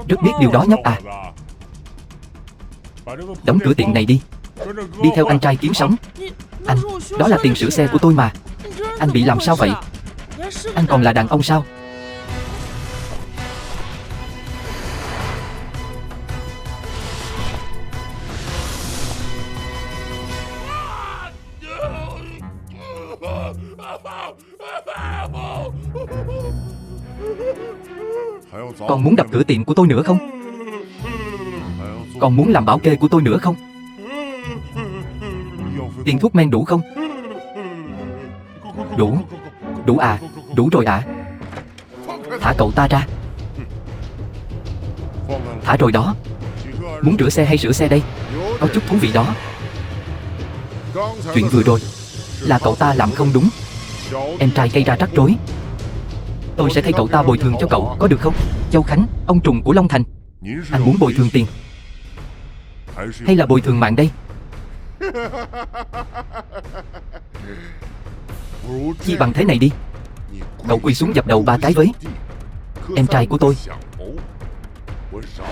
Rất biết điều đó nhóc à. Đóng cửa tiệm này đi. Đi theo anh trai kiếm sống. Anh, đó là tiền sửa xe của tôi mà. Anh bị làm sao vậy? Anh còn là đàn ông sao? Còn muốn đập cửa tiệm của tôi nữa không? Còn muốn làm bảo kê của tôi nữa không? Tiền thuốc men đủ không? Đủ. Đủ à? Đủ rồi ạ. Thả cậu ta ra. Thả rồi đó. Muốn rửa xe hay sửa xe đây? Có chút thú vị đó. Chuyện vừa rồi là cậu ta làm không đúng. Em trai gây ra rắc rối. Tôi sẽ thay cậu ta bồi thường cho cậu, có được không? Châu Khánh, ông trùm của Long Thành. Anh muốn bồi thường tiền hay là bồi thường mạng đây? Chi bằng thế này đi. Cậu quỳ xuống dập đầu 3 cái với em trai của tôi,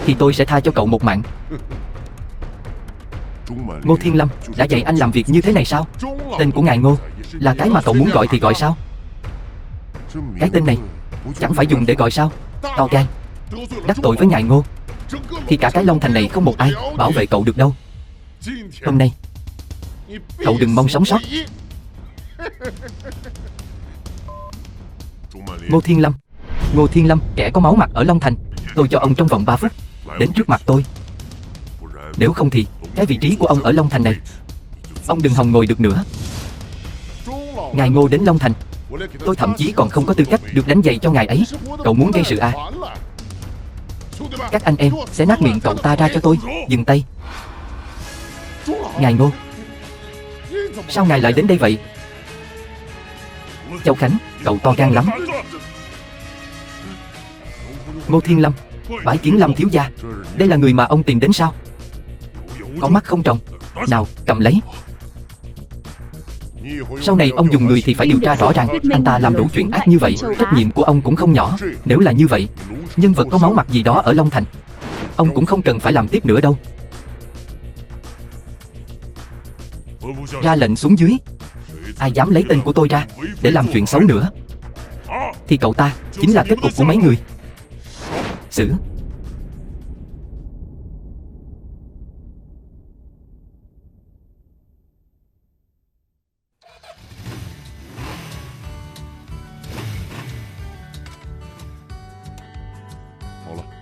thì tôi sẽ tha cho cậu một mạng. Ngô Thiên Lâm đã dạy anh làm việc như thế này sao? Tên của ngài Ngô là cái mà cậu muốn gọi thì gọi sao? Cái tên này chẳng phải dùng để gọi sao? To gan, đắc tội với ngài Ngô thì cả cái Long Thành này không một ai bảo vệ cậu được đâu. Hôm nay cậu đừng mong sống sót. Ngô Thiên Lâm, Ngô Thiên Lâm, kẻ có máu mặt ở Long Thành. Tôi cho ông trong vòng 3 phút đến trước mặt tôi. Nếu không thì cái vị trí của ông ở Long Thành này ông đừng hòng ngồi được nữa. Ngài Ngô đến Long Thành, tôi thậm chí còn không có tư cách được đánh giày cho ngài ấy. Cậu muốn gây sự à? Các anh em sẽ nát miệng cậu ta ra cho tôi. Dừng tay. Ngài Ngô, sao ngài lại đến đây vậy? Châu Khánh, cậu to gan lắm. Ngô Thiên Lâm, bái kiến Lâm thiếu gia. Đây là người mà ông tìm đến sao? Có mắt không trồng. Nào, cầm lấy. Sau này ông dùng người thì phải điều tra rõ ràng. Anh ta làm đủ chuyện ác như vậy, trách nhiệm của ông cũng không nhỏ. Nếu là như vậy, nhân vật có máu mặt gì đó ở Long Thành, ông cũng không cần phải làm tiếp nữa đâu. Ra lệnh xuống dưới. Ai dám lấy tên của tôi ra để làm chuyện xấu nữa thì cậu ta chính là kết cục của mấy người. Xử.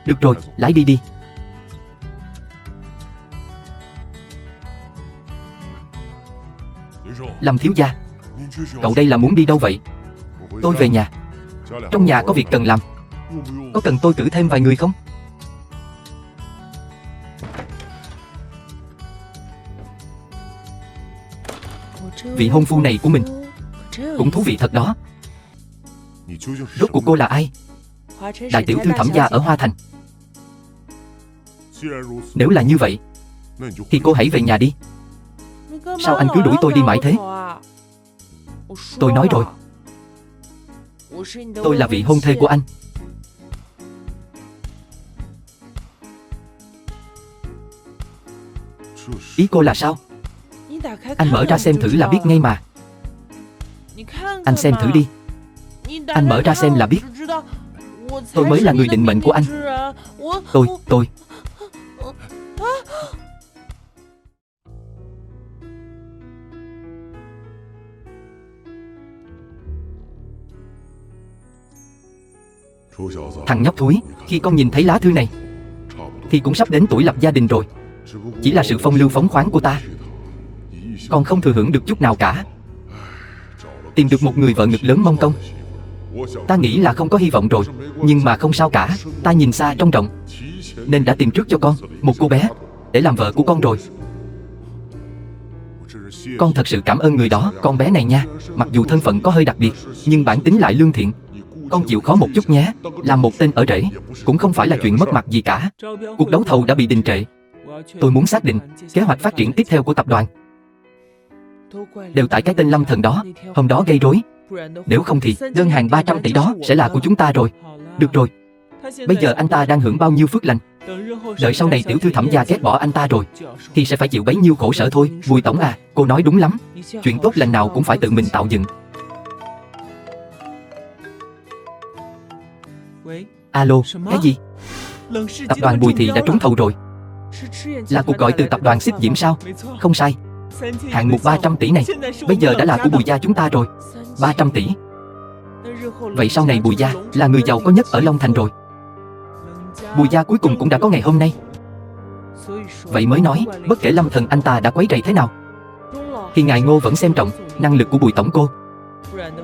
Được rồi, lái đi đi. Lâm thiếu gia, cậu đây là muốn đi đâu vậy? Tôi về nhà. Trong nhà có việc cần làm. Có cần tôi cử thêm vài người không? Vị hôn phu này của mình cũng thú vị thật đó. Rốt cuộc cô là ai? Đại tiểu thư Thẩm gia ở Hoa Thành. Nếu là như vậy thì cô hãy về nhà đi. Sao anh cứ đuổi tôi đi mãi thế? Tôi nói rồi, tôi là vị hôn thê của anh. Ý cô là sao? Anh mở ra xem thử là biết ngay mà. Anh xem thử đi. Anh mở ra xem là biết. Tôi mới là người định mệnh của anh. Tôi Thằng nhóc thúi, khi con nhìn thấy lá thư này thì cũng sắp đến tuổi lập gia đình rồi. Chỉ là sự phong lưu phóng khoáng của ta còn không thừa hưởng được chút nào cả. Tìm được một người vợ ngực lớn mông công, ta nghĩ là không có hy vọng rồi. Nhưng mà không sao cả, ta nhìn xa trông rộng nên đã tìm trước cho con một cô bé để làm vợ của con rồi. Con thật sự cảm ơn người đó, con bé này nha. Mặc dù thân phận có hơi đặc biệt nhưng bản tính lại lương thiện. Con chịu khó một chút nhé. Làm một tên ở rễ cũng không phải là chuyện mất mặt gì cả. Cuộc đấu thầu đã bị đình trệ. Tôi muốn xác định kế hoạch phát triển tiếp theo của tập đoàn. Đều tại cái tên Lâm Thần đó, hôm đó gây rối. Nếu không thì đơn hàng 300 tỷ đó sẽ là của chúng ta rồi. Được rồi, Bây giờ anh ta đang hưởng bao nhiêu phước lành. Đợi sau này tiểu thư Thẩm gia ghét bỏ anh ta rồi thì sẽ phải chịu bấy nhiêu khổ sở thôi. Bùi tổng à, cô nói đúng lắm. Chuyện tốt lành nào cũng phải tự mình tạo dựng. Alo, cái gì? Tập đoàn Bùi Thị đã trúng thầu rồi. Là cuộc gọi từ tập đoàn Xích Diễm sao? Không sai. Hạng mục 300 tỷ này bây giờ đã là của Bùi gia chúng ta rồi. 300 tỷ. Vậy sau này Bùi gia là người giàu có nhất ở Long Thành rồi. Bùi gia cuối cùng cũng đã có ngày hôm nay. Vậy mới nói, bất kể Lâm Thần anh ta đã quấy rầy thế nào thì ngài Ngô vẫn xem trọng năng lực của Bùi tổng cô.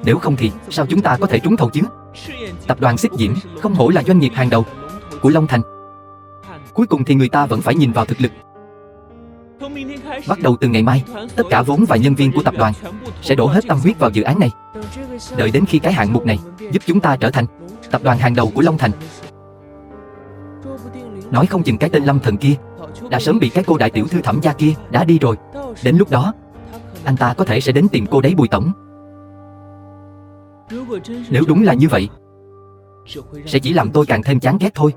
Nếu không thì sao chúng ta có thể trúng thầu chứ? Tập đoàn Xích Diễm không hổ là doanh nghiệp hàng đầu của Long Thành. Cuối cùng thì người ta vẫn phải nhìn vào thực lực. Bắt đầu từ ngày mai, tất cả vốn và nhân viên của tập đoàn sẽ đổ hết tâm huyết vào dự án này. Đợi đến khi cái hạng mục này giúp chúng ta trở thành tập đoàn hàng đầu của Long Thành, nói không chừng cái tên Lâm Thần kia đã sớm bị cái cô đại tiểu thư Thẩm gia kia đã đi rồi. Đến lúc đó anh ta có thể sẽ đến tìm cô đấy Bùi tổng. Nếu đúng là như vậy sẽ chỉ làm tôi càng thêm chán ghét thôi.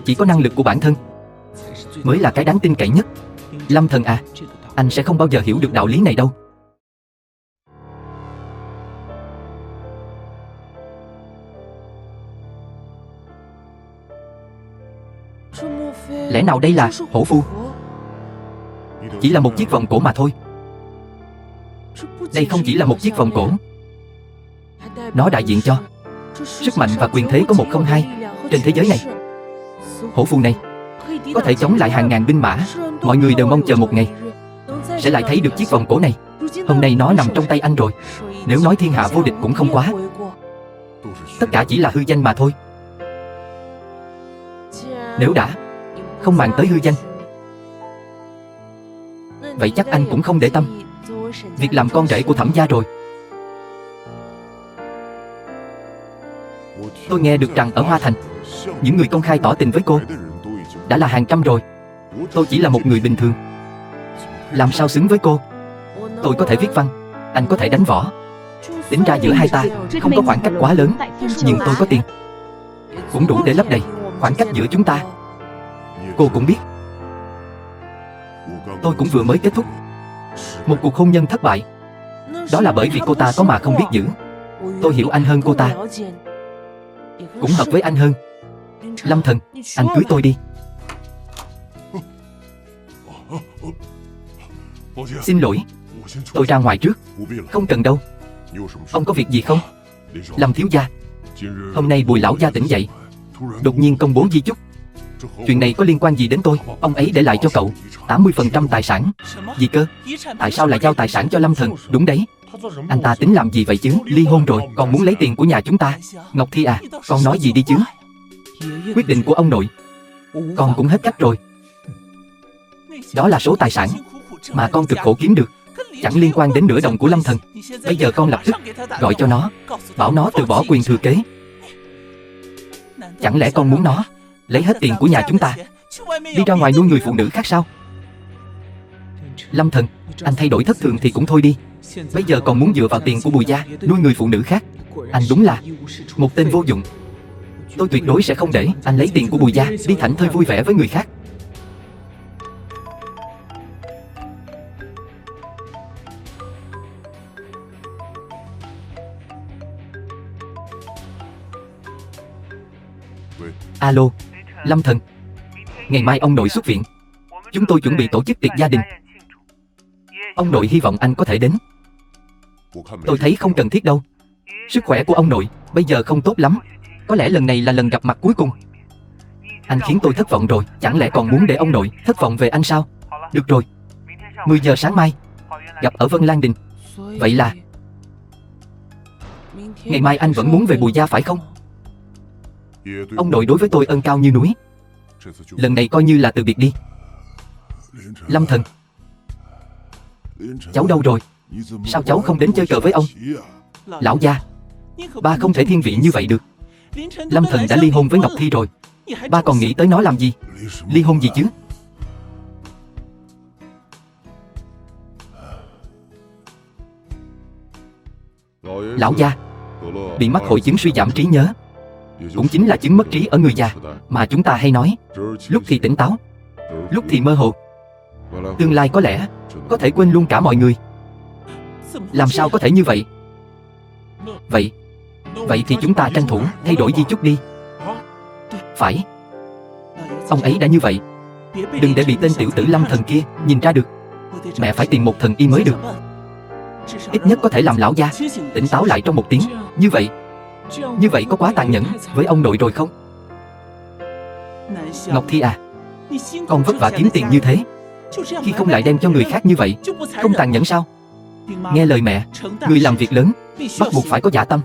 Chỉ có năng lực của bản thân mới là cái đáng tin cậy nhất. Lâm Thần à, anh sẽ không bao giờ hiểu được đạo lý này đâu. Lẽ nào đây là hổ phù? Chỉ là một chiếc vòng cổ mà thôi. Đây không chỉ là một chiếc vòng cổ, nó đại diện cho sức mạnh và quyền thế có 102 trên thế giới này. Hổ phù này có thể chống lại hàng ngàn binh mã. Mọi người đều mong chờ một ngày sẽ lại thấy được chiếc vòng cổ này. Hôm nay nó nằm trong tay anh rồi. Nếu nói thiên hạ vô địch cũng không quá. Tất cả chỉ là hư danh mà thôi. Nếu đã không màng tới hư danh, vậy chắc anh cũng không để tâm việc làm con rể của Thẩm gia rồi. Tôi nghe được rằng ở Hoa Thành, những người công khai tỏ tình với cô đã là hàng trăm rồi. Tôi chỉ là một người bình thường, làm sao xứng với cô? Tôi có thể viết văn, anh có thể đánh võ. Tính ra giữa hai ta không có khoảng cách quá lớn, nhưng tôi có tiền cũng đủ để lấp đầy khoảng cách giữa chúng ta. Cô cũng biết, tôi cũng vừa mới kết thúc một cuộc hôn nhân thất bại. Đó là bởi vì cô ta có mà không biết giữ. Tôi hiểu anh hơn cô ta, cũng hợp với anh hơn. Lâm Thần, anh cưới tôi đi. Xin lỗi, tôi ra ngoài trước. Không cần đâu. Ông có việc gì không? Lâm thiếu gia, hôm nay Bùi lão gia tỉnh dậy, đột nhiên công bố di chúc. Chuyện này có liên quan gì đến tôi? Ông ấy để lại cho cậu 80% tài sản. Gì cơ? Tại sao lại giao tài sản cho Lâm Thần? Đúng đấy. Anh ta tính làm gì vậy chứ? Ly hôn rồi còn muốn lấy tiền của nhà chúng ta. Ngọc Thi à, con nói gì đi chứ? Quyết định của ông nội con cũng hết cách rồi. Đó là số tài sản mà con cực khổ kiếm được, chẳng liên quan đến nửa đồng của Lâm Thần. Bây giờ con lập tức gọi cho nó, bảo nó từ bỏ quyền thừa kế. Chẳng lẽ con muốn nó lấy hết tiền của nhà chúng ta đi ra ngoài nuôi người phụ nữ khác sao? Lâm Thần, anh thay đổi thất thường thì cũng thôi đi. Bây giờ còn muốn dựa vào tiền của Bùi gia nuôi người phụ nữ khác. Anh đúng là một tên vô dụng. Tôi tuyệt đối sẽ không để anh lấy tiền của Bùi gia đi thảnh thơi vui vẻ với người khác. Alo, Lâm Thần, ngày mai ông nội xuất viện, chúng tôi chuẩn bị tổ chức tiệc gia đình. Ông nội hy vọng anh có thể đến. Tôi thấy không cần thiết đâu. Sức khỏe của ông nội bây giờ không tốt lắm. Có lẽ lần này là lần gặp mặt cuối cùng. Anh khiến tôi thất vọng rồi. Chẳng lẽ còn muốn để ông nội thất vọng về anh sao? Được rồi, 10 giờ sáng mai gặp ở Vân Lan Đình. Vậy là ngày mai anh vẫn muốn về Bùi gia phải không? Ông nội đối với tôi ân cao như núi. Lần này coi như là từ biệt đi. Lâm Thần, cháu đâu rồi? Sao cháu không đến chơi cờ với ông? Lão gia, ba không thể thiên vị như vậy được. Lâm Thần đã ly hôn với Ngọc Thi rồi, ba còn nghĩ tới nó làm gì? Ly hôn gì chứ? Lão gia bị mắc hội chứng suy giảm trí nhớ, cũng chính là chứng mất trí ở người già mà chúng ta hay nói. Lúc thì tỉnh táo, lúc thì mơ hồ. Tương lai có lẽ có thể quên luôn cả mọi người. Làm sao có thể như vậy? Vậy thì chúng ta tranh thủ thay đổi di chúc đi. Phải. Ông ấy đã như vậy, đừng để bị tên tiểu tử Lâm Thần kia nhìn ra được. Mẹ phải tìm một thần y mới được. Ít nhất có thể làm lão gia tỉnh táo lại trong một tiếng. Như vậy có quá tàn nhẫn với ông nội rồi không? Ngọc Thi à, con vất vả kiếm tiền như thế, khi không lại đem cho người khác như vậy, không tàn nhẫn sao? Nghe lời mẹ, người làm việc lớn bắt buộc phải có dã tâm.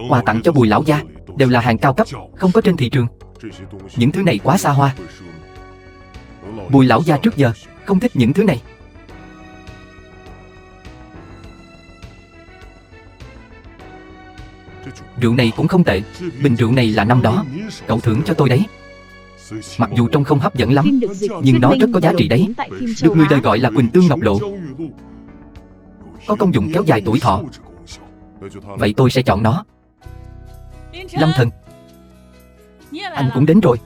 Quà tặng cho Bùi lão gia đều là hàng cao cấp, không có trên thị trường. Những thứ này quá xa hoa. Bùi lão gia trước giờ không thích những thứ này. Rượu này cũng không tệ. Bình rượu này là năm đó cậu thưởng cho tôi đấy. Mặc dù trông không hấp dẫn lắm, nhưng nó rất có giá trị đấy. Được người đời gọi là Quỳnh Tương Ngọc Lộ, có công dụng kéo dài tuổi thọ. Vậy tôi sẽ chọn nó. Lâm Thần, anh cũng đến rồi.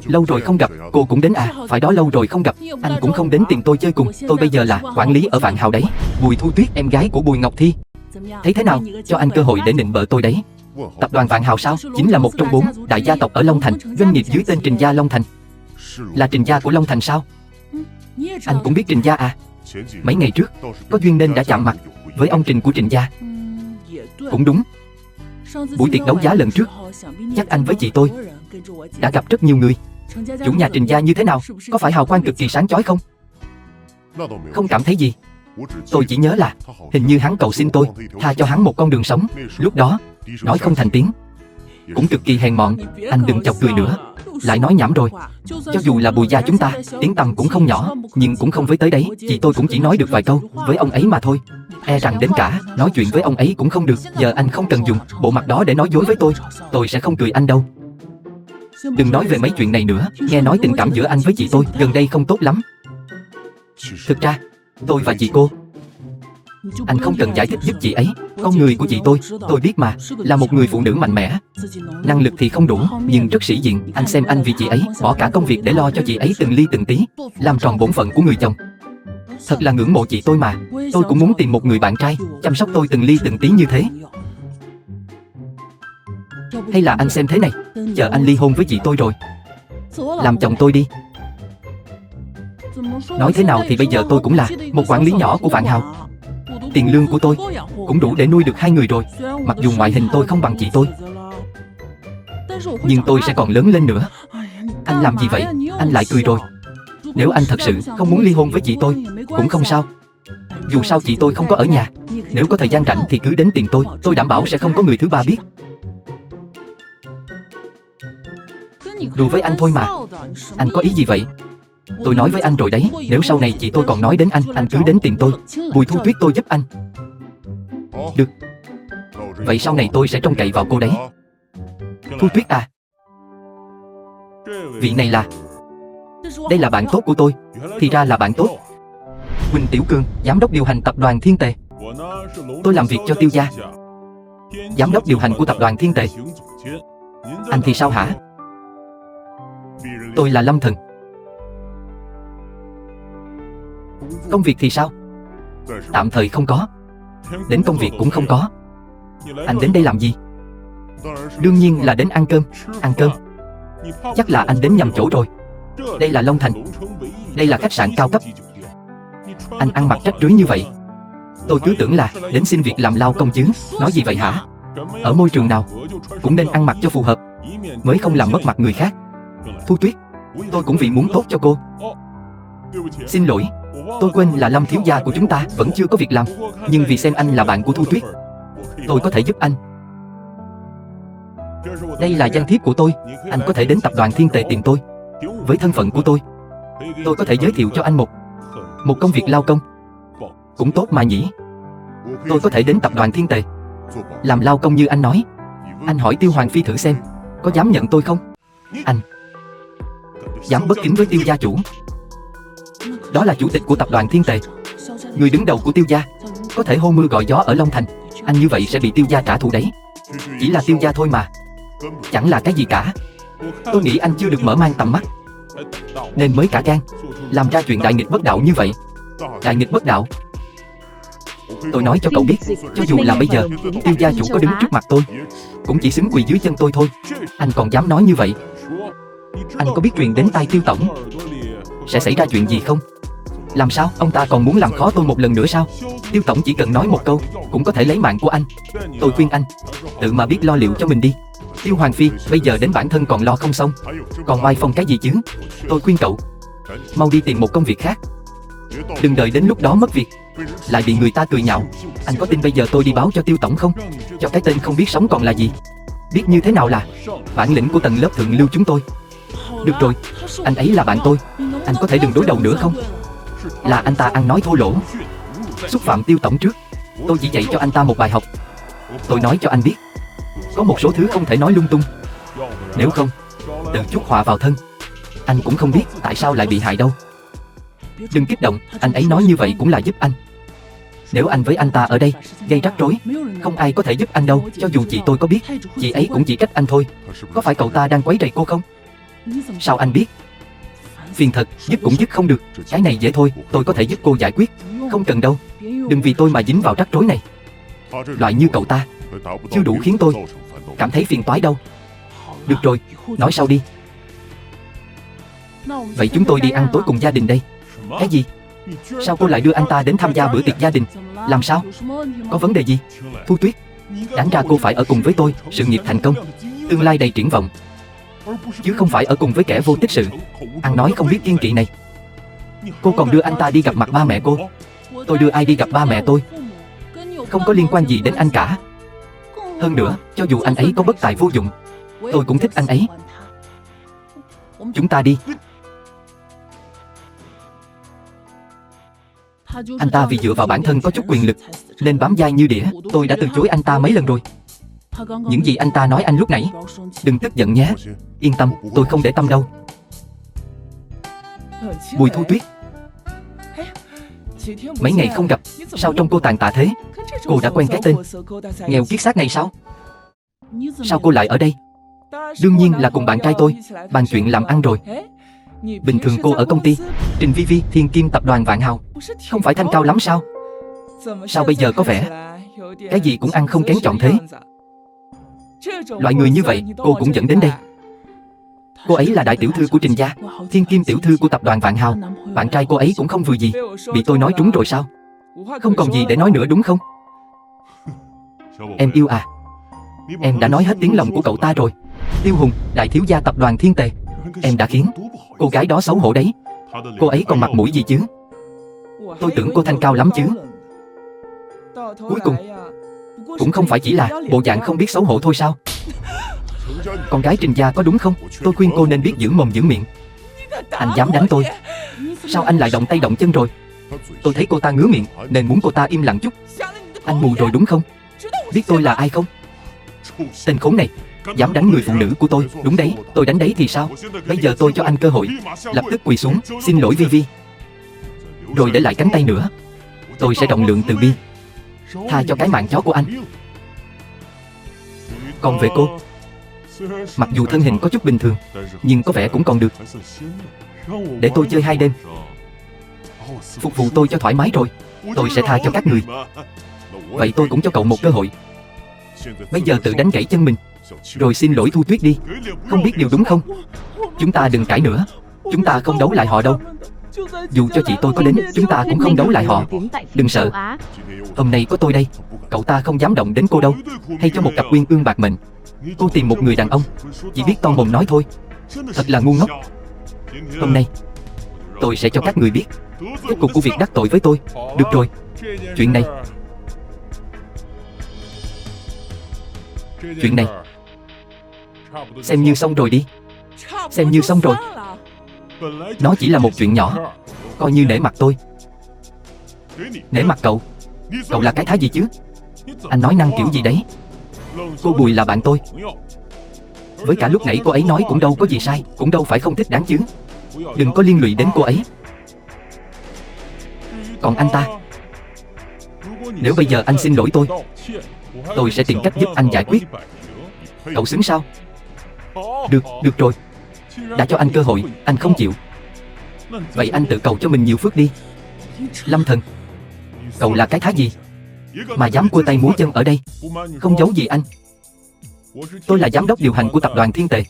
Lâu rồi không gặp. Cô cũng đến à? Phải đó, lâu rồi không gặp. Anh cũng không đến tìm tôi chơi cùng. Tôi bây giờ là quản lý ở Vạn Hào đấy. Bùi Thu Tuyết, em gái của Bùi Ngọc Thi. Thấy thế nào? Cho anh cơ hội để nịnh bợ tôi đấy. Tập đoàn Vạn Hào sao? Chính là một trong 4 đại gia tộc ở Long Thành. Doanh nghiệp dưới tên Trình Gia Long Thành. Là Trình Gia của Long Thành sao? Anh cũng biết Trình Gia à? Mấy ngày trước có duyên nên đã chạm mặt với ông Trình của Trình Gia. Cũng đúng. Buổi tiệc đấu giá lần trước, chắc anh với chị tôi đã gặp rất nhiều người. Chủ nhà Trình Gia như thế nào? Có phải hào quang cực kỳ sáng chói không? Không cảm thấy gì. Tôi chỉ nhớ là hình như hắn cầu xin tôi tha cho hắn một con đường sống. Lúc đó nói không thành tiếng, cũng cực kỳ hèn mọn. Anh đừng chọc cười nữa, lại nói nhảm rồi. Cho dù là Bùi gia chúng ta tiếng tăm cũng không nhỏ, nhưng cũng không với tới đấy. Chị tôi cũng chỉ nói được vài câu với ông ấy mà thôi. E rằng đến cả nói chuyện với ông ấy cũng không được. Giờ anh không cần dùng bộ mặt đó để nói dối với tôi sẽ không cười anh đâu. Đừng nói về mấy chuyện này nữa. Nghe nói tình cảm giữa anh với chị tôi gần đây không tốt lắm. Thực ra tôi và chị cô, anh không cần giải thích giúp chị ấy. Con người của chị tôi biết mà, là một người phụ nữ mạnh mẽ. Năng lực thì không đủ, nhưng rất sĩ diện. Anh xem anh vì chị ấy bỏ cả công việc để lo cho chị ấy từng ly từng tí, làm tròn bổn phận của người chồng. Thật là ngưỡng mộ chị tôi mà. Tôi cũng muốn tìm một người bạn trai chăm sóc tôi từng ly từng tí như thế. Hay là anh xem thế này, chờ anh ly hôn với chị tôi rồi làm chồng tôi đi. Nói thế nào thì bây giờ tôi cũng là một quản lý nhỏ của Vạn Hào. Tiền lương của tôi cũng đủ để nuôi được 2 người rồi. Mặc dù ngoại hình tôi không bằng chị tôi, nhưng tôi sẽ còn lớn lên nữa. Anh làm gì vậy? Anh lại cười rồi. Nếu anh thật sự không muốn ly hôn với chị tôi cũng không sao. Dù sao chị tôi không có ở nhà. Nếu có thời gian rảnh thì cứ đến tìm tôi đảm bảo sẽ không có người thứ ba biết. Đùa với anh thôi mà. Anh có ý gì vậy? Tôi nói với anh rồi đấy, nếu sau này chị tôi còn nói đến anh cứ đến tìm tôi. Bùi Thu Tuyết tôi giúp anh. Được. Vậy sau này tôi sẽ trông cậy vào cô đấy. Thu Tuyết à, vị này là... Đây là bạn tốt của tôi. Thì ra là bạn tốt. Huỳnh Tiểu Cương, giám đốc điều hành tập đoàn Thiên Tề. Tôi làm việc cho Tiêu gia. Giám đốc điều hành của tập đoàn Thiên Tề. Anh thì sao hả? Tôi là Lâm Thần. Công việc thì sao? Tạm thời không có. Đến công việc cũng không có. Anh đến đây làm gì? Đương nhiên là đến ăn cơm. Ăn cơm? Chắc là anh đến nhầm chỗ rồi. Đây là Long Thành. Đây là khách sạn cao cấp. Anh ăn mặc rách rưới như vậy, tôi cứ tưởng là đến xin việc làm lao công chứ. Nói gì vậy hả? Ở môi trường nào cũng nên ăn mặc cho phù hợp, mới không làm mất mặt người khác. Thu Tuyết, tôi cũng vì muốn tốt cho cô. Xin lỗi, tôi quên là Lâm thiếu gia của chúng ta vẫn chưa có việc làm. Nhưng vì xem anh là bạn của Thu Tuyết, tôi có thể giúp anh. Đây là danh thiếp của tôi. Anh có thể đến tập đoàn Thiên Tề tìm tôi. Với thân phận của tôi có thể giới thiệu cho anh một công việc lao công. Cũng tốt mà nhỉ. Tôi có thể đến tập đoàn Thiên Tề làm lao công như anh nói. Anh hỏi Tiêu Hoàng Phi thử xem, có dám nhận tôi không? Anh dám bất kính với Tiêu gia chủ. Đó là chủ tịch của tập đoàn Thiên Tề, người đứng đầu của Tiêu gia. có thể hô mưa gọi gió ở Long Thành. Anh như vậy sẽ bị Tiêu gia trả thù đấy. Chỉ là Tiêu gia thôi mà, chẳng là cái gì cả. Tôi nghĩ anh chưa được mở mang tầm mắt, nên mới cả gan làm ra chuyện đại nghịch bất đạo như vậy. Đại nghịch bất đạo? Tôi nói cho cậu biết, cho dù là bây giờ Tiêu gia chủ có đứng trước mặt tôi, cũng chỉ xứng quỳ dưới chân tôi thôi. Anh còn dám nói như vậy? Anh có biết truyền đến tai Tiêu tổng sẽ xảy ra chuyện gì không? Làm sao? Ông ta còn muốn làm khó tôi một lần nữa sao? Tiêu tổng chỉ cần nói một câu cũng có thể lấy mạng của anh. Tôi khuyên anh tự mà biết lo liệu cho mình đi. Tiêu Hoàng Phi bây giờ đến bản thân còn lo không xong, còn oai phong cái gì chứ? Tôi khuyên cậu mau đi tìm một công việc khác, đừng đợi đến lúc đó mất việc lại bị người ta cười nhạo. Anh có tin bây giờ tôi đi báo cho Tiêu tổng không? Cho cái tên không biết sống còn là gì? Biết như thế nào là bản lĩnh của tầng lớp thượng lưu chúng tôi. Được rồi, anh ấy là bạn tôi, anh có thể đừng đối đầu nữa không? Là anh ta ăn nói thô lỗ, xúc phạm Tiêu tổng trước. Tôi chỉ dạy cho anh ta một bài học. Tôi nói cho anh biết, có một số thứ không thể nói lung tung, nếu không tự chuốc họa vào thân. Anh cũng không biết tại sao lại bị hại đâu. Đừng kích động, anh ấy nói như vậy cũng là giúp anh. Nếu anh với anh ta ở đây gây rắc rối, không ai có thể giúp anh đâu. Cho dù chị tôi có biết, chị ấy cũng chỉ trách anh thôi. Có phải cậu ta đang quấy rầy cô không? Sao anh biết? Phiền thật, giúp cũng giúp không được. Cái này dễ thôi, tôi có thể giúp cô giải quyết. Không cần đâu, đừng vì tôi mà dính vào rắc rối này. Loại như cậu ta chưa đủ khiến tôi cảm thấy phiền toái đâu. Được rồi, nói sau đi. Vậy chúng tôi đi ăn tối cùng gia đình đây. Cái gì? Sao cô lại đưa anh ta đến tham gia bữa tiệc gia đình? Làm sao? Có vấn đề gì? Thu Tuyết, đáng ra cô phải ở cùng với tôi, sự nghiệp thành công, tương lai đầy triển vọng, chứ không phải ở cùng với kẻ vô tích sự, ăn nói không biết kiêng kỵ này. Cô còn đưa anh ta đi gặp mặt ba mẹ cô. Tôi đưa ai đi gặp ba mẹ tôi? Không có liên quan gì đến anh cả. Hơn nữa, cho dù anh ấy có bất tài vô dụng, tôi cũng thích anh ấy. Chúng ta đi. Anh ta vì dựa vào bản thân có chút quyền lực nên bám dai như đĩa. Tôi đã từ chối anh ta mấy lần rồi. Những gì anh ta nói anh lúc nãy, đừng tức giận nhé. Yên tâm, tôi không để tâm đâu. Bùi Thu Tuyết, mấy ngày không gặp, sao trông cô tàn tạ thế? Cô đã quen cái tên nghèo kiết xác này sao? Sao cô lại ở đây? Đương nhiên là cùng bạn trai tôi bàn chuyện làm ăn rồi. Bình thường cô ở công ty Trình Vi Vi, Thiên Kim tập đoàn Vạn Hào, không phải thanh cao lắm sao? Sao bây giờ có vẻ cái gì cũng ăn không kén chọn thế? Loại người như vậy cô cũng dẫn đến đây. Cô ấy là đại tiểu thư của Trình gia, Thiên Kim tiểu thư của tập đoàn Vạn Hào. Bạn trai cô ấy cũng không vừa gì. Bị tôi nói trúng rồi sao? Không còn gì để nói nữa đúng không? Em yêu à? Em đã nói hết tiếng lòng của cậu ta rồi. Tiêu Hùng, đại thiếu gia tập đoàn Thiên Tề. Em đã khiến cô gái đó xấu hổ đấy. Cô ấy còn mặt mũi gì chứ? Tôi tưởng cô thanh cao lắm chứ. Cuối cùng cũng không phải chỉ là bộ dạng không biết xấu hổ thôi sao? Con gái Trình gia có đúng không? Tôi khuyên cô nên biết giữ mồm giữ miệng. Anh dám đánh tôi? Sao anh lại động tay động chân rồi? Tôi thấy cô ta ngứa miệng nên muốn cô ta im lặng chút. Anh mù rồi đúng không? Biết tôi là ai không? Tên khốn này dám đánh người phụ nữ của tôi. Đúng đấy, tôi đánh đấy thì sao? Bây giờ tôi cho anh cơ hội, lập tức quỳ xuống xin lỗi Vi Vi, rồi để lại cánh tay nữa. Tôi sẽ rộng lượng từ bi, tha cho cái mạng chó của anh. Còn về cô, mặc dù thân hình có chút bình thường, nhưng có vẻ cũng còn được. Để tôi chơi 2 đêm, phục vụ tôi cho thoải mái rồi tôi sẽ tha cho các người. Vậy tôi cũng cho cậu một cơ hội. Bây giờ tự đánh gãy chân mình, rồi xin lỗi Thu Tuyết đi. Không biết điều đúng không? Chúng ta đừng cãi nữa. Chúng ta không đấu lại họ đâu. Dù cho chị tôi có đến, chúng ta cũng không đấu lại họ. Đừng sợ, hôm nay có tôi đây, cậu ta không dám động đến cô đâu. Hay cho một cặp uyên ương bạc mệnh, cô tìm một người đàn ông chỉ biết to mồm nói thôi, thật là ngu ngốc. Hôm nay tôi sẽ cho các người biết kết cục của việc đắc tội với tôi. Được rồi, chuyện này xem như xong rồi đi. Xem như xong rồi. Nó chỉ là một chuyện nhỏ, coi như nể mặt tôi. Nể mặt cậu? Cậu là cái thá gì chứ? Anh nói năng kiểu gì đấy? Cô Bùi là bạn tôi. Với cả lúc nãy cô ấy nói cũng đâu có gì sai, cũng đâu phải không thích đáng chứ. Đừng có liên lụy đến cô ấy. Còn anh ta, Nếu bây giờ anh xin lỗi tôi sẽ tìm cách giúp anh giải quyết. Cậu xứng sao? Được rồi. Đã cho anh cơ hội, anh không chịu. Vậy anh tự cầu cho mình nhiều phước đi. Lâm Thần, cậu là cái thá gì mà dám cua tay múa chân ở đây? Không giấu gì anh, tôi là giám đốc điều hành của tập đoàn Thiên Tề.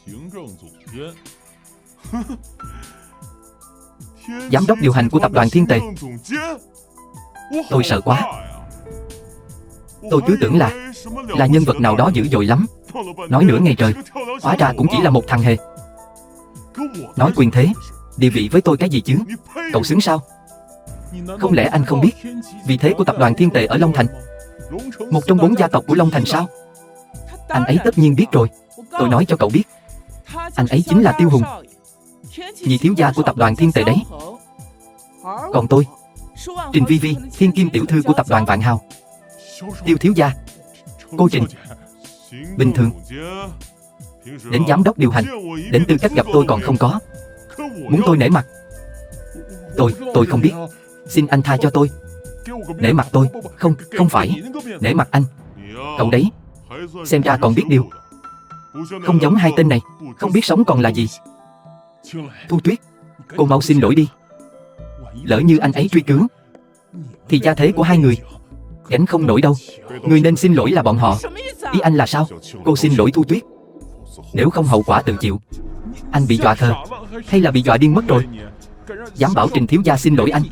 Giám đốc điều hành của tập đoàn Thiên Tề? Tôi sợ quá. Tôi cứ tưởng là nhân vật nào đó dữ dội lắm. Nói nửa ngày trời, hóa ra cũng chỉ là một thằng hề. Nói quyền thế, địa vị với tôi cái gì chứ? Cậu xứng sao? Không lẽ anh không biết vị thế của tập đoàn Thiên Tề ở Long Thành, một trong 4 gia tộc của Long Thành sao? Anh ấy tất nhiên biết rồi. Tôi nói cho cậu biết, anh ấy chính là Tiêu Hùng, nhị thiếu gia của tập đoàn Thiên Tề đấy. Còn tôi, Trình Vi Vi, thiên kim tiểu thư của tập đoàn Vạn Hào. Tiêu thiếu gia, cô Trình, bình thường đến giám đốc điều hành, đến tư cách gặp tôi còn không có. Muốn tôi nể mặt, tôi không biết. Xin anh tha cho tôi. Nể mặt tôi? Không phải nể mặt anh. Cậu đấy, xem ra còn biết điều. Không giống hai tên này, không biết sống còn là gì. Thu Tuyết, cô mau xin lỗi đi. Lỡ như anh ấy truy cứu thì gia thế của hai người gánh không nổi đâu. Người nên xin lỗi là bọn họ. Ý anh là sao? Cô xin lỗi Thu Tuyết, nếu không hậu quả tự chịu. Anh bị dọa khờ hay là bị dọa điên mất rồi? Dám bảo Trình thiếu gia xin lỗi anh.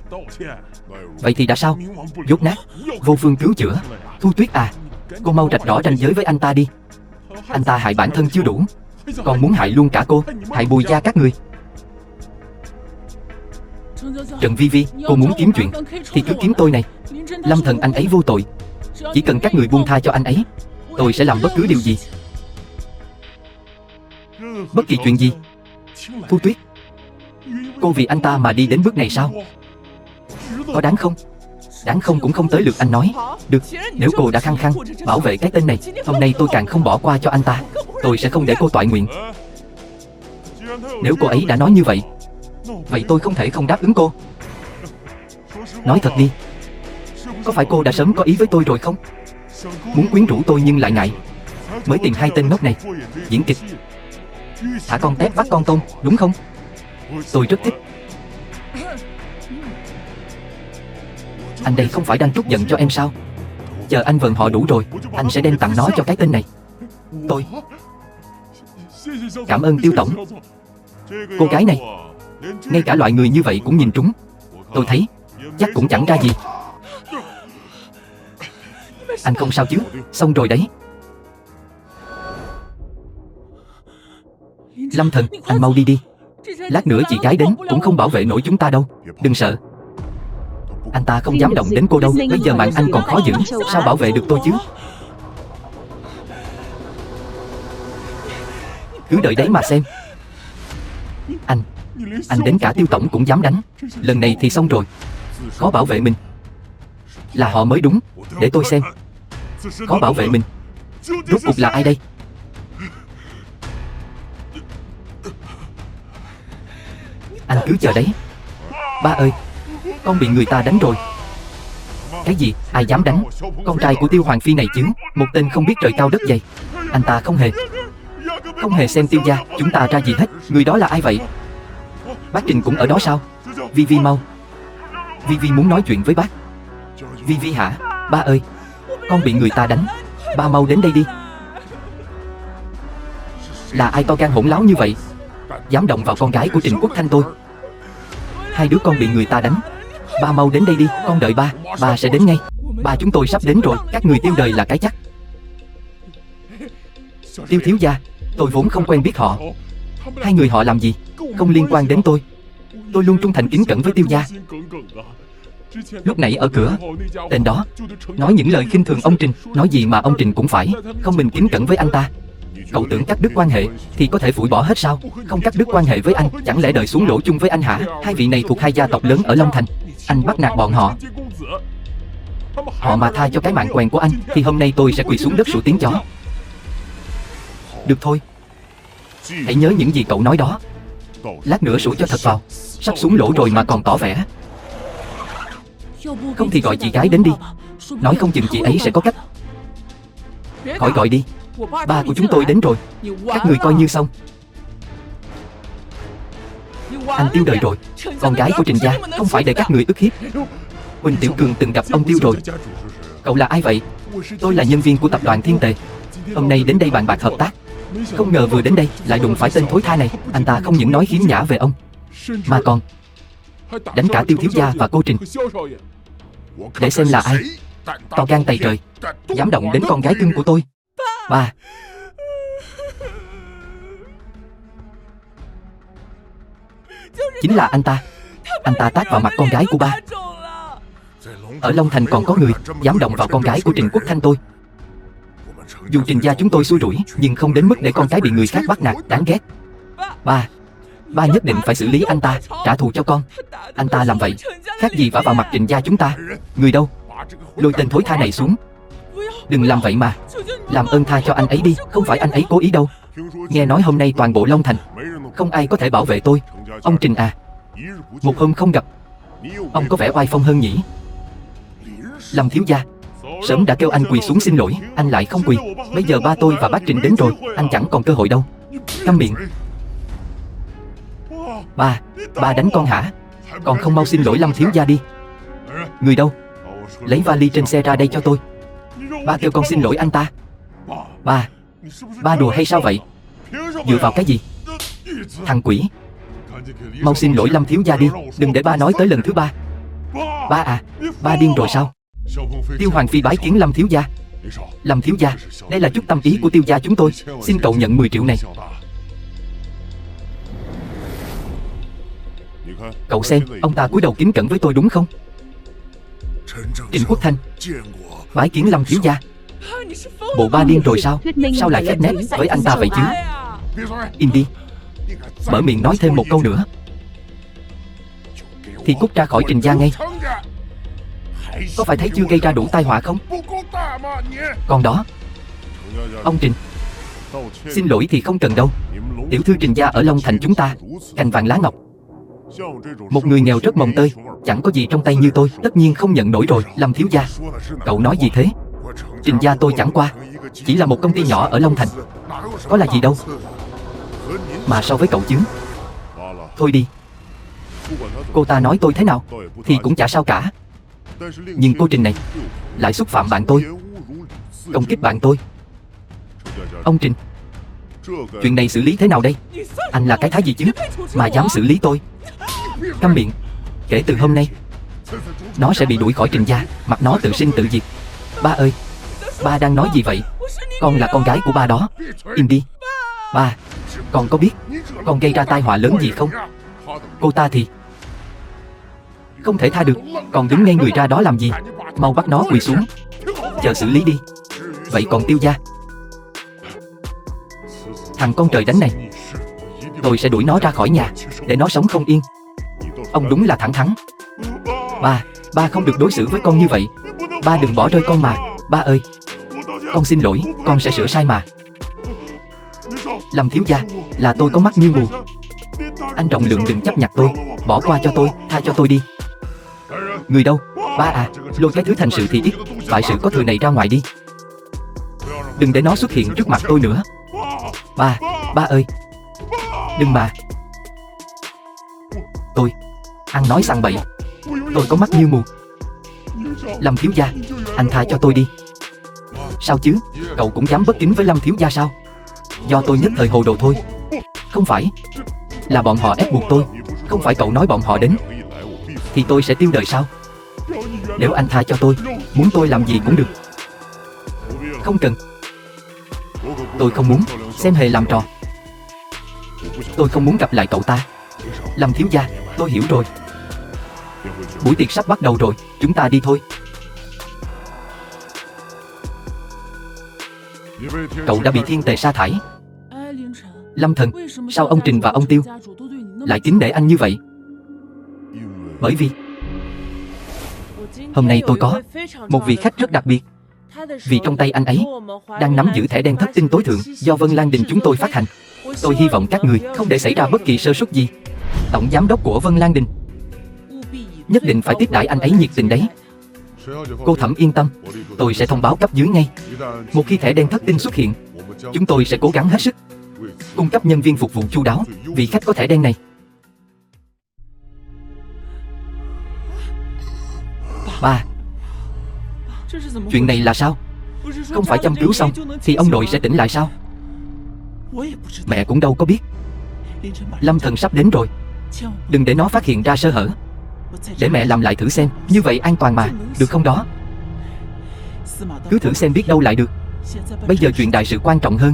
Vậy thì đã sao? Dốt nát, vô phương cứu chữa. Thu Tuyết à, cô mau rạch rõ ranh giới với anh ta đi. Anh ta hại bản thân chưa đủ, còn muốn hại luôn cả cô, hại Bùi gia các người. Trần Vi Vi, cô muốn kiếm chuyện thì cứ kiếm tôi này. Lâm Thần anh ấy vô tội, chỉ cần các người buông tha cho anh ấy, tôi sẽ làm bất cứ điều gì. Bất kỳ chuyện gì? Thu Tuyết, cô vì anh ta mà đi đến bước này sao? Có đáng không? Đáng không cũng không tới lượt anh nói. Được, nếu cô đã khăng khăng bảo vệ cái tên này, hôm nay tôi càng không bỏ qua cho anh ta. Tôi sẽ không để cô toại nguyện. Nếu cô ấy đã nói như vậy, vậy tôi không thể không đáp ứng cô. Nói thật đi, có phải cô đã sớm có ý với tôi rồi không? Muốn quyến rũ tôi nhưng lại ngại, mới tìm hai tên ngốc này diễn kịch, thả con tép bắt con tôm, đúng không? Tôi rất thích. Anh đây không phải đang trút giận cho em sao? Chờ anh vận họ đủ rồi, anh sẽ đem tặng nó cho cái tên này. Tôi cảm ơn Tiêu tổng. Cô gái này, ngay cả loại người như vậy cũng nhìn trúng. Tôi thấy chắc cũng chẳng ra gì. Anh không sao chứ? Xong rồi đấy. Lâm Thần, anh mau đi đi. Lát nữa chị gái đến cũng không bảo vệ nổi chúng ta đâu. Đừng sợ. Anh ta không dám động đến cô đâu. Bây giờ mạng anh còn khó giữ, sao bảo vệ được tôi chứ? Cứ đợi đấy mà xem. Anh đến cả Tiêu tổng cũng dám đánh. Lần này thì xong rồi. Khó bảo vệ mình là họ mới đúng. Để tôi xem. Khó bảo vệ mình rốt cuộc là ai đây? Anh cứ chờ đấy. Ba ơi, con bị người ta đánh rồi. Cái gì? Ai dám đánh con trai của Tiêu Hoàng phi này chứ? Một tên không biết trời cao đất dày. Anh ta không hề xem Tiêu gia chúng ta ra gì hết. Người đó là ai vậy? Bác Trình cũng ở đó sao? Vi Vi mau. Vi Vi muốn nói chuyện với bác. Vi Vi hả? Ba ơi, con bị người ta đánh. Ba mau đến đây đi. Là ai to gan hỗn láo như vậy, dám động vào con gái của Trình Quốc Thanh tôi? Hai đứa con bị người ta đánh. Ba mau đến đây đi, con đợi ba. Ba sẽ đến ngay. Ba chúng tôi sắp đến rồi. Các người Tiêu đời là cái chắc. Tiêu thiếu gia, tôi vốn không quen biết họ. Hai người họ làm gì không liên quan đến tôi. Tôi luôn trung thành kính cẩn với Tiêu gia. Lúc nãy ở cửa, tên đó nói những lời khinh thường ông Trình. Nói gì mà ông Trình cũng phải không mình kính cẩn với anh ta. Cậu tưởng cắt đứt quan hệ thì có thể phủi bỏ hết sao? Không cắt đứt quan hệ với anh, chẳng lẽ đời xuống lỗ chung với anh hả? Hai vị này thuộc hai gia tộc lớn ở Long Thành. Anh bắt nạt bọn họ. Họ mà tha cho cái mạng quèn của anh thì hôm nay tôi sẽ quỳ xuống đất sủa tiếng chó. Được thôi, hãy nhớ những gì cậu nói đó. Lát nữa sủa cho thật vào. Sắp xuống lỗ rồi mà còn tỏ vẻ. Không thì gọi chị gái đến đi. Nói không chừng chị ấy sẽ có cách. Khỏi gọi đi. Ba của chúng tôi đến rồi. Các người coi như xong. Anh Tiêu đời rồi. Con gái của Trình gia không phải để các người ức hiếp. Huỳnh Tiểu Cường từng gặp ông Tiêu rồi. Cậu là ai vậy? Tôi là nhân viên của tập đoàn Thiên Tề. Hôm nay đến đây bàn bạc hợp tác. Không ngờ vừa đến đây lại đụng phải tên thối tha này. Anh ta không những nói khiếm nhã về ông, mà còn đánh cả Tiêu thiếu gia và cô Trình. Để xem là ai to gan tày trời, dám động đến con gái cưng của tôi. Ba. Chính là anh ta. Anh ta tát vào mặt con gái của ba. Ở Long Thành còn có người dám động vào con gái của Trình Quốc Thanh tôi. Dù Trình gia chúng tôi xui rủi, nhưng không đến mức để con cái bị người khác bắt nạt, đáng ghét. Ba nhất định phải xử lý anh ta, trả thù cho con. Anh ta làm vậy khác gì vả vào mặt Trình gia chúng ta. Người đâu? Lôi tên thối tha này xuống. Đừng làm vậy mà. Làm ơn tha cho anh ấy đi. Không phải anh ấy cố ý đâu. Nghe nói hôm nay toàn bộ Long Thành không ai có thể bảo vệ tôi. Ông Trình à, một hôm không gặp, ông có vẻ oai phong hơn nhỉ? Lâm thiếu gia sớm đã kêu anh quỳ xuống xin lỗi, anh lại không quỳ. Bây giờ ba tôi và bác Trình đến rồi, anh chẳng còn cơ hội đâu. Câm miệng. Ba đánh con hả? Còn không mau xin lỗi Lâm thiếu gia đi. Người đâu? Lấy vali trên xe ra đây cho tôi. Ba kêu con xin lỗi anh ta. Ba đùa hay sao vậy? Dựa vào cái gì? Thằng quỷ. Mau xin lỗi Lâm thiếu gia đi, đừng để ba nói tới lần thứ ba. Ba điên rồi sao? Tiêu Hoàng Phi bái kiến Lâm thiếu gia. Lâm thiếu gia, đây là chút tâm ý của Tiêu gia chúng tôi, xin cậu nhận 10 triệu này. Cậu xem, ông ta cúi đầu kính cẩn với tôi đúng không? Trình Quốc Thanh bái kiến Lâm thiếu gia. Bộ ba điên rồi sao? Sao lại khép nép với anh ta vậy chứ? Im đi. Mở miệng nói thêm một câu nữa thì cút ra khỏi Trình gia ngay. Có phải thấy chưa gây ra đủ tai họa không? Còn đó, ông Trình, xin lỗi thì không cần đâu. Tiểu thư Trình gia ở Long Thành chúng ta cành vàng lá ngọc. Một người nghèo rất mồng tơi, chẳng có gì trong tay như tôi, tất nhiên không nhận nổi rồi. Lâm thiếu gia, cậu nói gì thế? Trình gia tôi chẳng qua chỉ là một công ty nhỏ ở Long Thành, có là gì đâu mà so với cậu chứ. Thôi đi. Cô ta nói tôi thế nào thì cũng chả sao cả. Nhưng cô Trình này lại xúc phạm bạn tôi, công kích bạn tôi. Ông Trình, chuyện này xử lý thế nào đây? Anh là cái thái gì chứ mà dám xử lý tôi? Câm miệng. Kể từ hôm nay nó sẽ bị đuổi khỏi Trình gia, mặc nó tự sinh tự diệt. Ba ơi, ba đang nói gì vậy? Con là con gái của ba đó. Im đi. Ba, con có biết con gây ra tai họa lớn gì không? Cô ta thì không thể tha được, còn đứng ngay người ra đó làm gì? Mau bắt nó quỳ xuống, chờ xử lý đi. Vậy còn Tiêu gia, thằng con trời đánh này, tôi sẽ đuổi nó ra khỏi nhà, để nó sống không yên. Ông đúng là thẳng thắn. Ba không được đối xử với con như vậy. Ba đừng bỏ rơi con mà. Ba ơi, con xin lỗi, con sẽ sửa sai mà. Lâm thiếu gia, là tôi có mắt như mù. Anh trọng lượng đừng chấp nhặt tôi, bỏ qua cho tôi, tha cho tôi đi. Người đâu? Ba à, lôi cái thứ thành sự thì ít, bại sự có thừa này ra ngoài đi. Đừng để nó xuất hiện trước mặt tôi nữa. Ba ơi, đừng mà. Tôi ăn nói sằng bậy, tôi có mắt như mù. Lâm thiếu gia, anh tha cho tôi đi. Sao chứ, cậu cũng dám bất kính với Lâm thiếu gia sao? Do tôi nhất thời hồ đồ thôi. Không phải, là bọn họ ép buộc tôi. Không phải cậu nói bọn họ đến thì tôi sẽ tiêu đời sao? Nếu anh tha cho tôi, muốn tôi làm gì cũng được. Không cần. Tôi không muốn xem hề làm trò. Tôi không muốn gặp lại cậu ta. Lâm thiếu gia, tôi hiểu rồi. Buổi tiệc sắp bắt đầu rồi, chúng ta đi thôi. Cậu đã bị Thiên Tề sa thải. Lâm thần, sao ông Trình và ông Tiêu lại kính nể anh như vậy? Bởi vì hôm nay tôi có một vị khách rất đặc biệt. Vì trong tay anh ấy đang nắm giữ thẻ đen thất tinh tối thượng do Vân Lan Đình chúng tôi phát hành. Tôi hy vọng các người không để xảy ra bất kỳ sơ suất gì. Tổng giám đốc của Vân Lan Đình nhất định phải tiếp đãi anh ấy nhiệt tình đấy. Cô Thẩm yên tâm, tôi sẽ thông báo cấp dưới ngay. Một khi thẻ đen thất tinh xuất hiện, chúng tôi sẽ cố gắng hết sức cung cấp nhân viên phục vụ chu đáo vị khách có thẻ đen này. Ba, chuyện này là sao? Không phải châm cứu xong thì ông nội sẽ tỉnh lại sao? Mẹ cũng đâu có biết. Lâm Thần sắp đến rồi, đừng để nó phát hiện ra sơ hở. Để mẹ làm lại thử xem, như vậy an toàn mà, được không đó? Cứ thử xem biết đâu lại được. Bây giờ chuyện đại sự quan trọng hơn.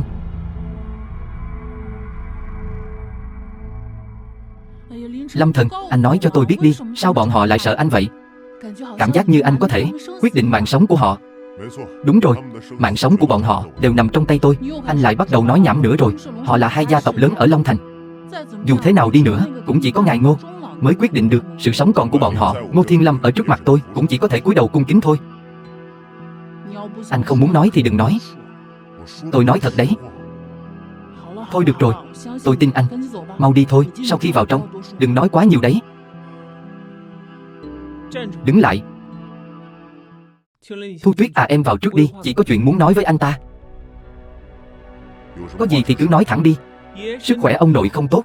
Lâm Thần, anh nói cho tôi biết đi, sao bọn họ lại sợ anh vậy? Cảm giác như anh có thể quyết định mạng sống của họ. Đúng rồi, mạng sống của bọn họ đều nằm trong tay tôi. Anh lại bắt đầu nói nhảm nữa rồi. Họ là hai gia tộc lớn ở Long Thành. Dù thế nào đi nữa, cũng chỉ có ngài Ngô mới quyết định được sự sống còn của bọn họ. Ngô Thiên Lâm ở trước mặt tôi cũng chỉ có thể cúi đầu cung kính thôi. Anh không muốn nói thì đừng nói. Tôi nói thật đấy. Thôi được rồi, tôi tin anh. Mau đi thôi, sau khi vào trong, đừng nói quá nhiều đấy. Đứng lại. Thu Tuyết à, em vào trước đi, chỉ có chuyện muốn nói với anh ta. Có gì thì cứ nói thẳng đi. Sức khỏe ông nội không tốt.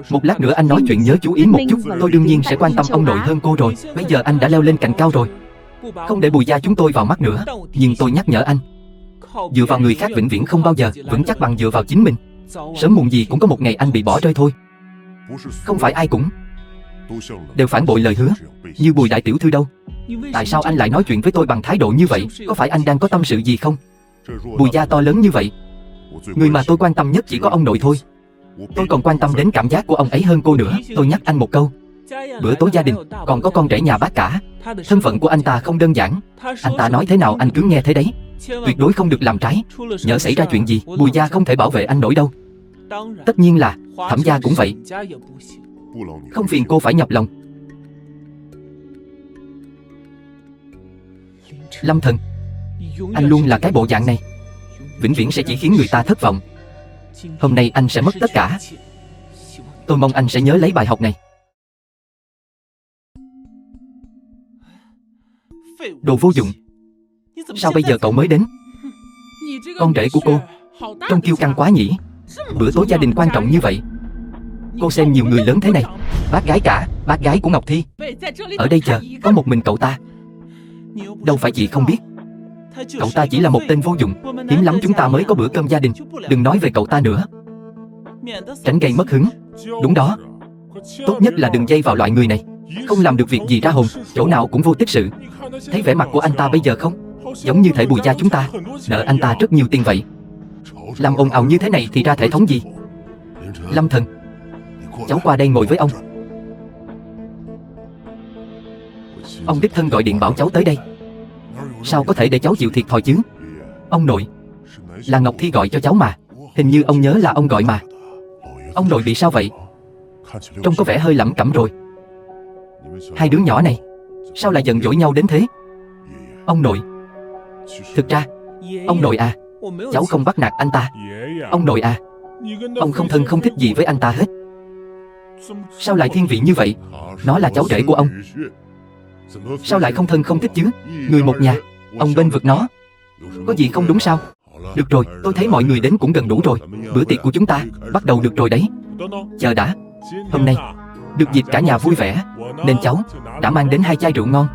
Một lát nữa anh nói chuyện nhớ chú ý một chút. Tôi đương nhiên sẽ quan tâm ông nội hơn cô rồi. Bây giờ anh đã leo lên cành cao rồi, không để Bùi gia chúng tôi vào mắt nữa. Nhưng tôi nhắc nhở anh, dựa vào người khác vĩnh viễn không bao giờ vững chắc bằng dựa vào chính mình. Sớm muộn gì cũng có một ngày anh bị bỏ rơi thôi. Không phải ai cũng đều phản bội lời hứa như Bùi đại tiểu thư đâu. Tại sao anh lại nói chuyện với tôi bằng thái độ như vậy? Có phải anh đang có tâm sự gì không? Bùi gia to lớn như vậy, người mà tôi quan tâm nhất chỉ có ông nội thôi. Tôi còn quan tâm đến cảm giác của ông ấy hơn cô nữa. Tôi nhắc anh một câu, bữa tối gia đình còn có con rể nhà bác cả. Thân phận của anh ta không đơn giản. Anh ta nói thế nào anh cứ nghe thế đấy. Tuyệt đối không được làm trái. Nhỡ xảy ra chuyện gì, Bùi gia không thể bảo vệ anh nổi đâu. Tất nhiên là Thẩm gia cũng vậy. Không phiền cô phải nhọc lòng. Lâm Thần, anh luôn là cái bộ dạng này, vĩnh viễn sẽ chỉ khiến người ta thất vọng. Hôm nay anh sẽ mất tất cả. Tôi mong anh sẽ nhớ lấy bài học này. Đồ vô dụng. Sao bây giờ cậu mới đến? Con rể của cô trông kiêu căng quá nhỉ. Bữa tối gia đình quan trọng như vậy, cô xem nhiều người lớn thế này. Bác gái cả, bác gái của Ngọc Thi ở đây chờ, có một mình cậu ta. Đâu phải chị không biết, cậu ta chỉ là một tên vô dụng. Hiếm lắm chúng ta mới có bữa cơm gia đình. Đừng nói về cậu ta nữa, tránh gây mất hứng. Đúng đó, tốt nhất là đừng dây vào loại người này. Không làm được việc gì ra hồn, chỗ nào cũng vô tích sự. Thấy vẻ mặt của anh ta bây giờ không? Giống như thể Bùi gia chúng ta nợ anh ta rất nhiều tiền vậy. Làm ồn ào như thế này thì ra thể thống gì? Lâm Thần, cháu qua đây ngồi với ông. Ông đích thân gọi điện bảo cháu tới đây. Sao có thể để cháu chịu thiệt thòi chứ? Ông nội, là Ngọc Thi gọi cho cháu mà. Hình như ông nhớ là ông gọi mà. Ông nội bị sao vậy? Trông có vẻ hơi lẩm cẩm rồi. Hai đứa nhỏ này sao lại giận dỗi nhau đến thế? Ông nội, thực ra ông nội à, cháu không bắt nạt anh ta. Ông nội à, ông không thân không thích gì với anh ta hết. Sao lại thiên vị như vậy? Nó là cháu rể của ông, sao lại không thân không thích chứ? Người một nhà, ông bên vực nó, có gì không đúng sao? Được rồi, tôi thấy mọi người đến cũng gần đủ rồi. Bữa tiệc của chúng ta bắt đầu được rồi đấy. Chờ đã, hôm nay được dịp cả nhà vui vẻ, nên cháu đã mang đến 2 chai rượu ngon.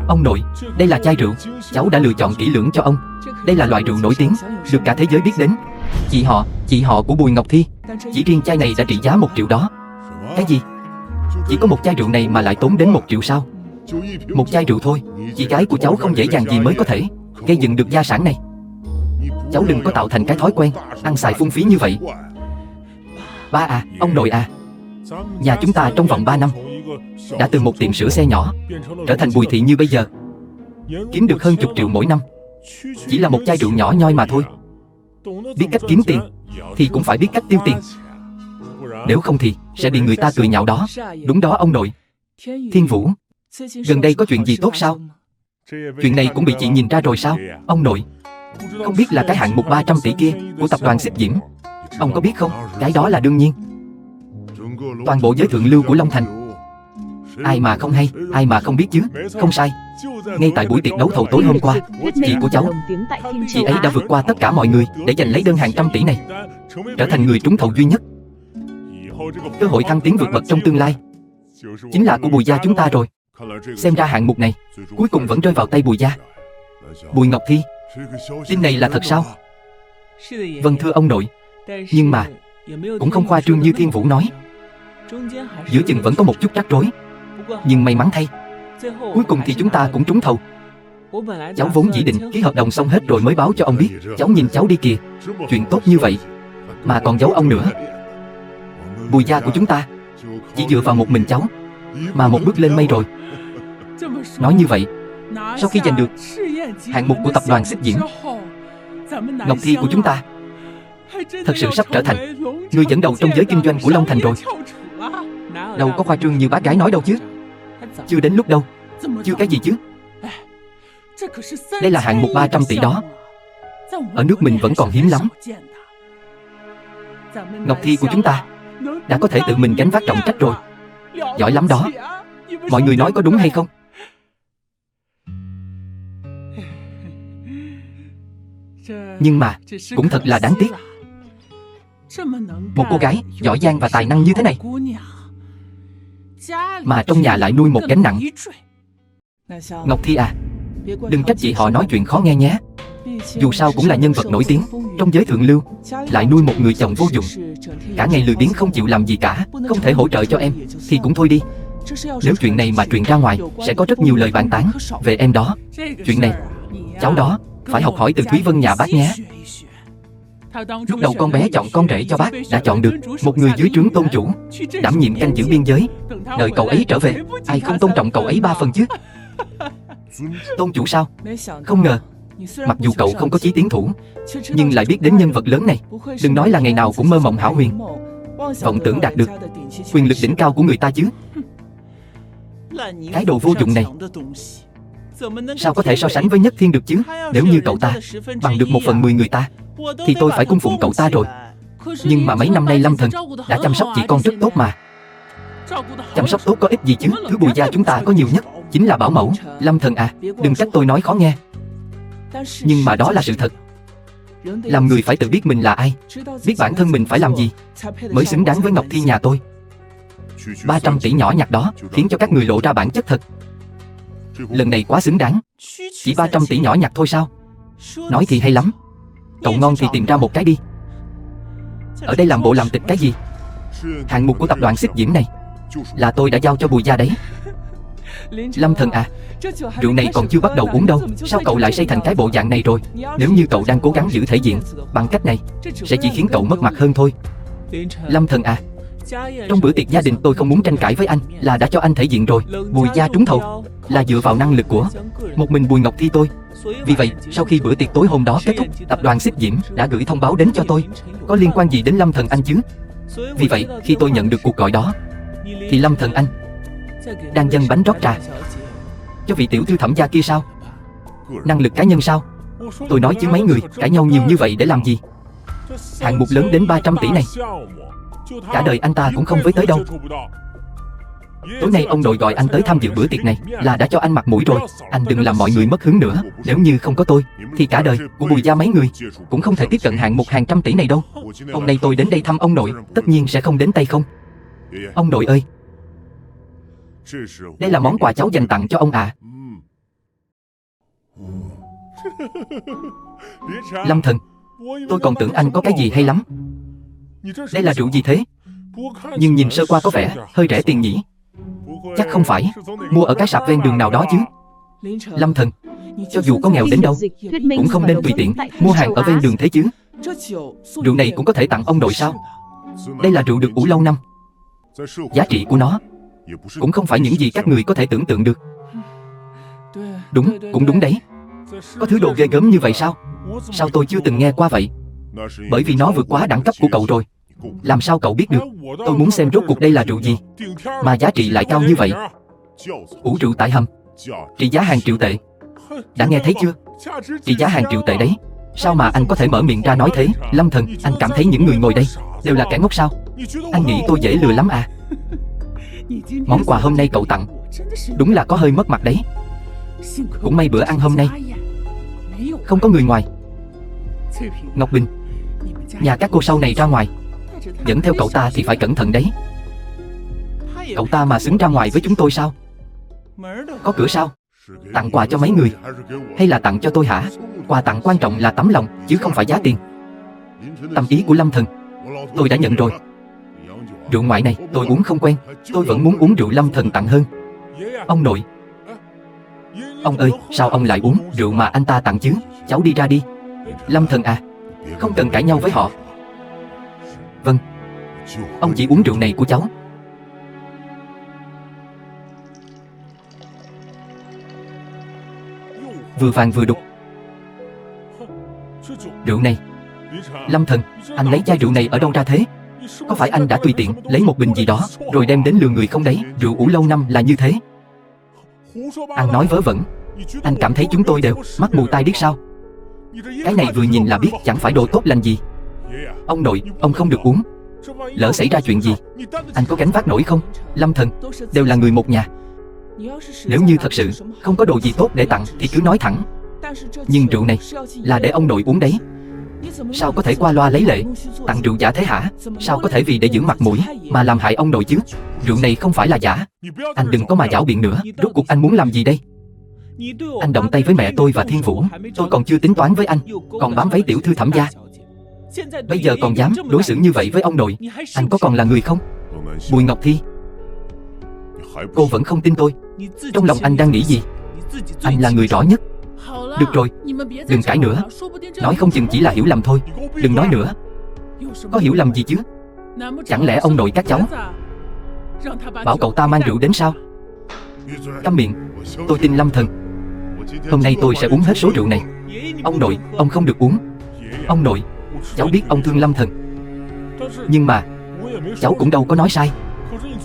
Ông nội, đây là chai rượu cháu đã lựa chọn kỹ lưỡng cho ông. Đây là loại rượu nổi tiếng, được cả thế giới biết đến. Chị họ của Bùi Ngọc Thi, chỉ riêng chai này đã trị giá 1 triệu đó. Cái gì? Chỉ có một chai rượu này mà lại tốn đến 1 triệu sao? Một chai rượu thôi, chị gái của cháu không dễ dàng gì mới có thể gây dựng được gia sản này. Cháu đừng có tạo thành cái thói quen ăn xài phung phí như vậy. Ba à, ông nội à, nhà chúng ta trong vòng 3 năm đã từ một tiệm sửa xe nhỏ trở thành Bùi thị như bây giờ, kiếm được hơn chục triệu mỗi năm. Chỉ là một chai rượu nhỏ nhoi mà thôi. Biết cách kiếm tiền thì cũng phải biết cách tiêu tiền, nếu không thì sẽ bị người ta cười nhạo đó. Đúng đó ông nội. Thiên Vũ, gần đây có chuyện gì tốt sao? Chuyện này cũng bị chị nhìn ra rồi sao? Ông nội, không biết là cái hạng mục 300 tỷ kia của tập đoàn Xích Diễm, ông có biết không? Cái đó là đương nhiên. Toàn bộ giới thượng lưu của Long Thành, ai mà không hay, ai mà không biết chứ? Không sai. Ngay tại buổi tiệc đấu thầu tối hôm qua, chị của cháu, chị ấy đã vượt qua tất cả mọi người để giành lấy đơn hàng trăm tỷ này, trở thành người trúng thầu duy nhất. Cơ hội thăng tiến vượt bậc trong tương lai chính là của Bùi gia chúng ta rồi. Xem ra hạng mục này cuối cùng vẫn rơi vào tay Bùi gia. Bùi Ngọc Thi, tin này là thật sao? Vâng thưa ông nội, nhưng mà cũng không khoa trương như Thiên Vũ nói. Giữa chừng vẫn có một chút rắc rối, nhưng may mắn thay, cuối cùng thì chúng ta cũng trúng thầu. Cháu vốn dĩ định ký hợp đồng xong hết rồi mới báo cho ông biết. Cháu nhìn cháu đi kìa, chuyện tốt như vậy mà còn giấu ông nữa. Bùi gia của chúng ta chỉ dựa vào một mình cháu mà một bước lên mây rồi. Nói như vậy, sau khi giành được hạng mục của tập đoàn Xích Diễm, Ngọc Thi của chúng ta thật sự sắp trở thành người dẫn đầu trong giới kinh doanh của Long Thành rồi. Đâu có khoa trương như bác gái nói đâu chứ. Chưa đến lúc đâu. Chưa cái gì chứ. Đây là hạng mục 300 tỷ đó, ở nước mình vẫn còn hiếm lắm. Ngọc Thi của chúng ta đã có thể tự mình gánh vác trọng trách rồi. Giỏi lắm đó. Mọi người nói có đúng hay không? Nhưng mà cũng thật là đáng tiếc. Một cô gái giỏi giang và tài năng như thế này mà trong nhà lại nuôi một gánh nặng. Ngọc Thi à, đừng trách chị họ nói chuyện khó nghe nhé. Dù sao cũng là nhân vật nổi tiếng trong giới thượng lưu, lại nuôi một người chồng vô dụng, cả ngày lười biếng không chịu làm gì cả, không thể hỗ trợ cho em thì cũng thôi đi. Nếu chuyện này mà truyền ra ngoài, sẽ có rất nhiều lời bàn tán về em đó. Chuyện này, cháu đó phải học hỏi từ Thúy Vân nhà bác nhé. Lúc đầu con bé chọn con rể cho bác đã chọn được một người dưới trướng tôn chủ, đảm nhiệm canh giữ biên giới. Đợi cậu ấy trở về, ai không tôn trọng cậu ấy 3 phần chứ? Tôn chủ sao? Không ngờ, mặc dù cậu không có chí tiến thủ, nhưng lại biết đến nhân vật lớn này. Đừng nói là ngày nào cũng mơ mộng hão huyền, vọng tưởng đạt được quyền lực đỉnh cao của người ta chứ. Cái đồ vô dụng này sao có thể so sánh với Nhất Thiên được chứ? Nếu như cậu ta bằng được 1/10 người ta thì tôi phải cung phụng cậu ta rồi. Nhưng mà mấy năm nay Lâm Thần đã chăm sóc chị con rất tốt mà. Chăm sóc tốt có ích gì chứ? Thứ Bùi gia chúng ta có nhiều nhất chính là bảo mẫu. Lâm Thần à, đừng trách tôi nói khó nghe, nhưng mà đó là sự thật. Làm người phải tự biết mình là ai, biết bản thân mình phải làm gì mới xứng đáng với Ngọc Thi nhà tôi. 300 tỷ nhỏ nhặt đó khiến cho các người lộ ra bản chất thật. Lần này quá xứng đáng. Chỉ 300 tỷ nhỏ nhặt thôi sao? Nói thì hay lắm. Cậu ngon thì tìm ra một cái đi. Ở đây làm bộ làm tịch cái gì? Hạng mục của tập đoàn Xích Diễm này là tôi đã giao cho Bùi gia đấy. Lâm Thần à, rượu này còn chưa bắt đầu uống đâu, sao cậu lại say thành cái bộ dạng này rồi? Nếu như cậu đang cố gắng giữ thể diện bằng cách này, sẽ chỉ khiến cậu mất mặt hơn thôi. Lâm Thần à, trong bữa tiệc gia đình tôi không muốn tranh cãi với anh, là đã cho anh thể diện rồi. Bùi gia trúng thầu là dựa vào năng lực của một mình Bùi Ngọc Thi tôi. Vì vậy, sau khi bữa tiệc tối hôm đó kết thúc, tập đoàn Xích Diễm đã gửi thông báo đến cho tôi. Có liên quan gì đến Lâm Thần anh chứ? Vì vậy, khi tôi nhận được cuộc gọi đó, thì Lâm Thần anh đang dâng bánh rót trà cho vị tiểu thư Thẩm gia kia sao? Năng lực cá nhân sao? Tôi nói chứ mấy người cãi nhau nhiều như vậy để làm gì? Hạng mục lớn đến 300 tỷ này, cả đời anh ta cũng không với tới đâu. Tối nay ông nội gọi anh tới tham dự bữa tiệc này là đã cho anh mặt mũi rồi. Anh đừng làm mọi người mất hứng nữa. Nếu như không có tôi thì cả đời của Bùi gia mấy người cũng không thể tiếp cận hạng mục hàng trăm tỷ này đâu. Hôm nay tôi đến đây thăm ông nội, tất nhiên sẽ không đến tay không. Ông nội ơi, đây là món quà cháu dành tặng cho ông ạ. Lâm Thần, tôi còn tưởng anh có cái gì hay lắm. Đây là rượu gì thế? Nhưng nhìn sơ qua có vẻ hơi rẻ tiền nhỉ? Chắc không phải mua ở cái sạp ven đường nào đó chứ? Lâm Thần, cho dù có nghèo đến đâu cũng không nên tùy tiện mua hàng ở ven đường thế chứ. Rượu này cũng có thể tặng ông nội sao? Đây là rượu được ủ lâu năm, giá trị của nó cũng không phải những gì các người có thể tưởng tượng được. Đúng, cũng đúng đấy. Có thứ đồ ghê gớm như vậy sao? Sao tôi chưa từng nghe qua vậy? Bởi vì nó vượt quá đẳng cấp của cậu rồi. Làm sao cậu biết được? Tôi muốn xem rốt cuộc đây là rượu gì mà giá trị lại cao như vậy. Ủ rượu tại hầm, trị giá hàng triệu tệ. Đã nghe thấy chưa? Trị giá hàng triệu tệ đấy. Sao mà anh có thể mở miệng ra nói thế? Lâm Thần, anh cảm thấy những người ngồi đây đều là kẻ ngốc sao? Anh nghĩ tôi dễ lừa lắm à? Món quà hôm nay cậu tặng đúng là có hơi mất mặt đấy. Cũng may bữa ăn hôm nay không có người ngoài. Ngọc Bình, nhà các cô sau này ra ngoài, dẫn theo cậu ta thì phải cẩn thận đấy. Cậu ta mà xứng ra ngoài với chúng tôi sao? Có cửa sao? Tặng quà cho mấy người hay là tặng cho tôi hả? Quà tặng quan trọng là tấm lòng chứ không phải giá tiền. Tâm ý của Lâm Thần tôi đã nhận rồi. Rượu ngoại này tôi uống không quen, tôi vẫn muốn uống rượu Lâm Thần tặng hơn. Ông nội, ông ơi, sao ông lại uống rượu mà anh ta tặng chứ? Cháu đi ra đi. Lâm Thần à, không cần cãi nhau với họ. Vâng, ông chỉ uống rượu này của cháu. Vừa vàng vừa đục. Rượu này, Lâm Thần, anh lấy chai rượu này ở đâu ra thế? Có phải anh đã tùy tiện lấy một bình gì đó rồi đem đến lừa người không đấy? Rượu ủ lâu năm là như thế. Anh nói vớ vẩn. Anh cảm thấy chúng tôi đều mắt mù tai điếc sao? Cái này vừa nhìn là biết chẳng phải đồ tốt lành gì. Ông nội, ông không được uống. Lỡ xảy ra chuyện gì, anh có gánh vác nổi không? Lâm Thần, đều là người một nhà. Nếu như thật sự không có đồ gì tốt để tặng thì cứ nói thẳng. Nhưng rượu này là để ông nội uống đấy. Sao có thể qua loa lấy lệ tặng rượu giả thế hả? Sao có thể vì để giữ mặt mũi mà làm hại ông nội chứ? Rượu này không phải là giả. Anh đừng có mà giảo biện nữa. Rốt cuộc anh muốn làm gì đây? Anh động tay với mẹ tôi và Thiên Vũ, tôi còn chưa tính toán với anh, còn bám váy tiểu thư Thẩm gia. Bây giờ còn dám đối xử như vậy với ông nội. Anh có còn là người không? Bùi Ngọc Thi, cô vẫn không tin tôi. Trong lòng anh đang nghĩ gì? Anh là người rõ nhất. Được rồi, đừng cãi nữa. Nói không chừng chỉ là hiểu lầm thôi. Đừng nói nữa. Có hiểu lầm gì chứ? Chẳng lẽ ông nội các cháu bảo cậu ta mang rượu đến sao? Câm miệng. Tôi tin Lâm Thần. Hôm nay tôi sẽ uống hết số rượu này. Ông nội, ông không được uống. Ông nội, cháu biết ông thương Lâm Thần, nhưng mà cháu cũng đâu có nói sai.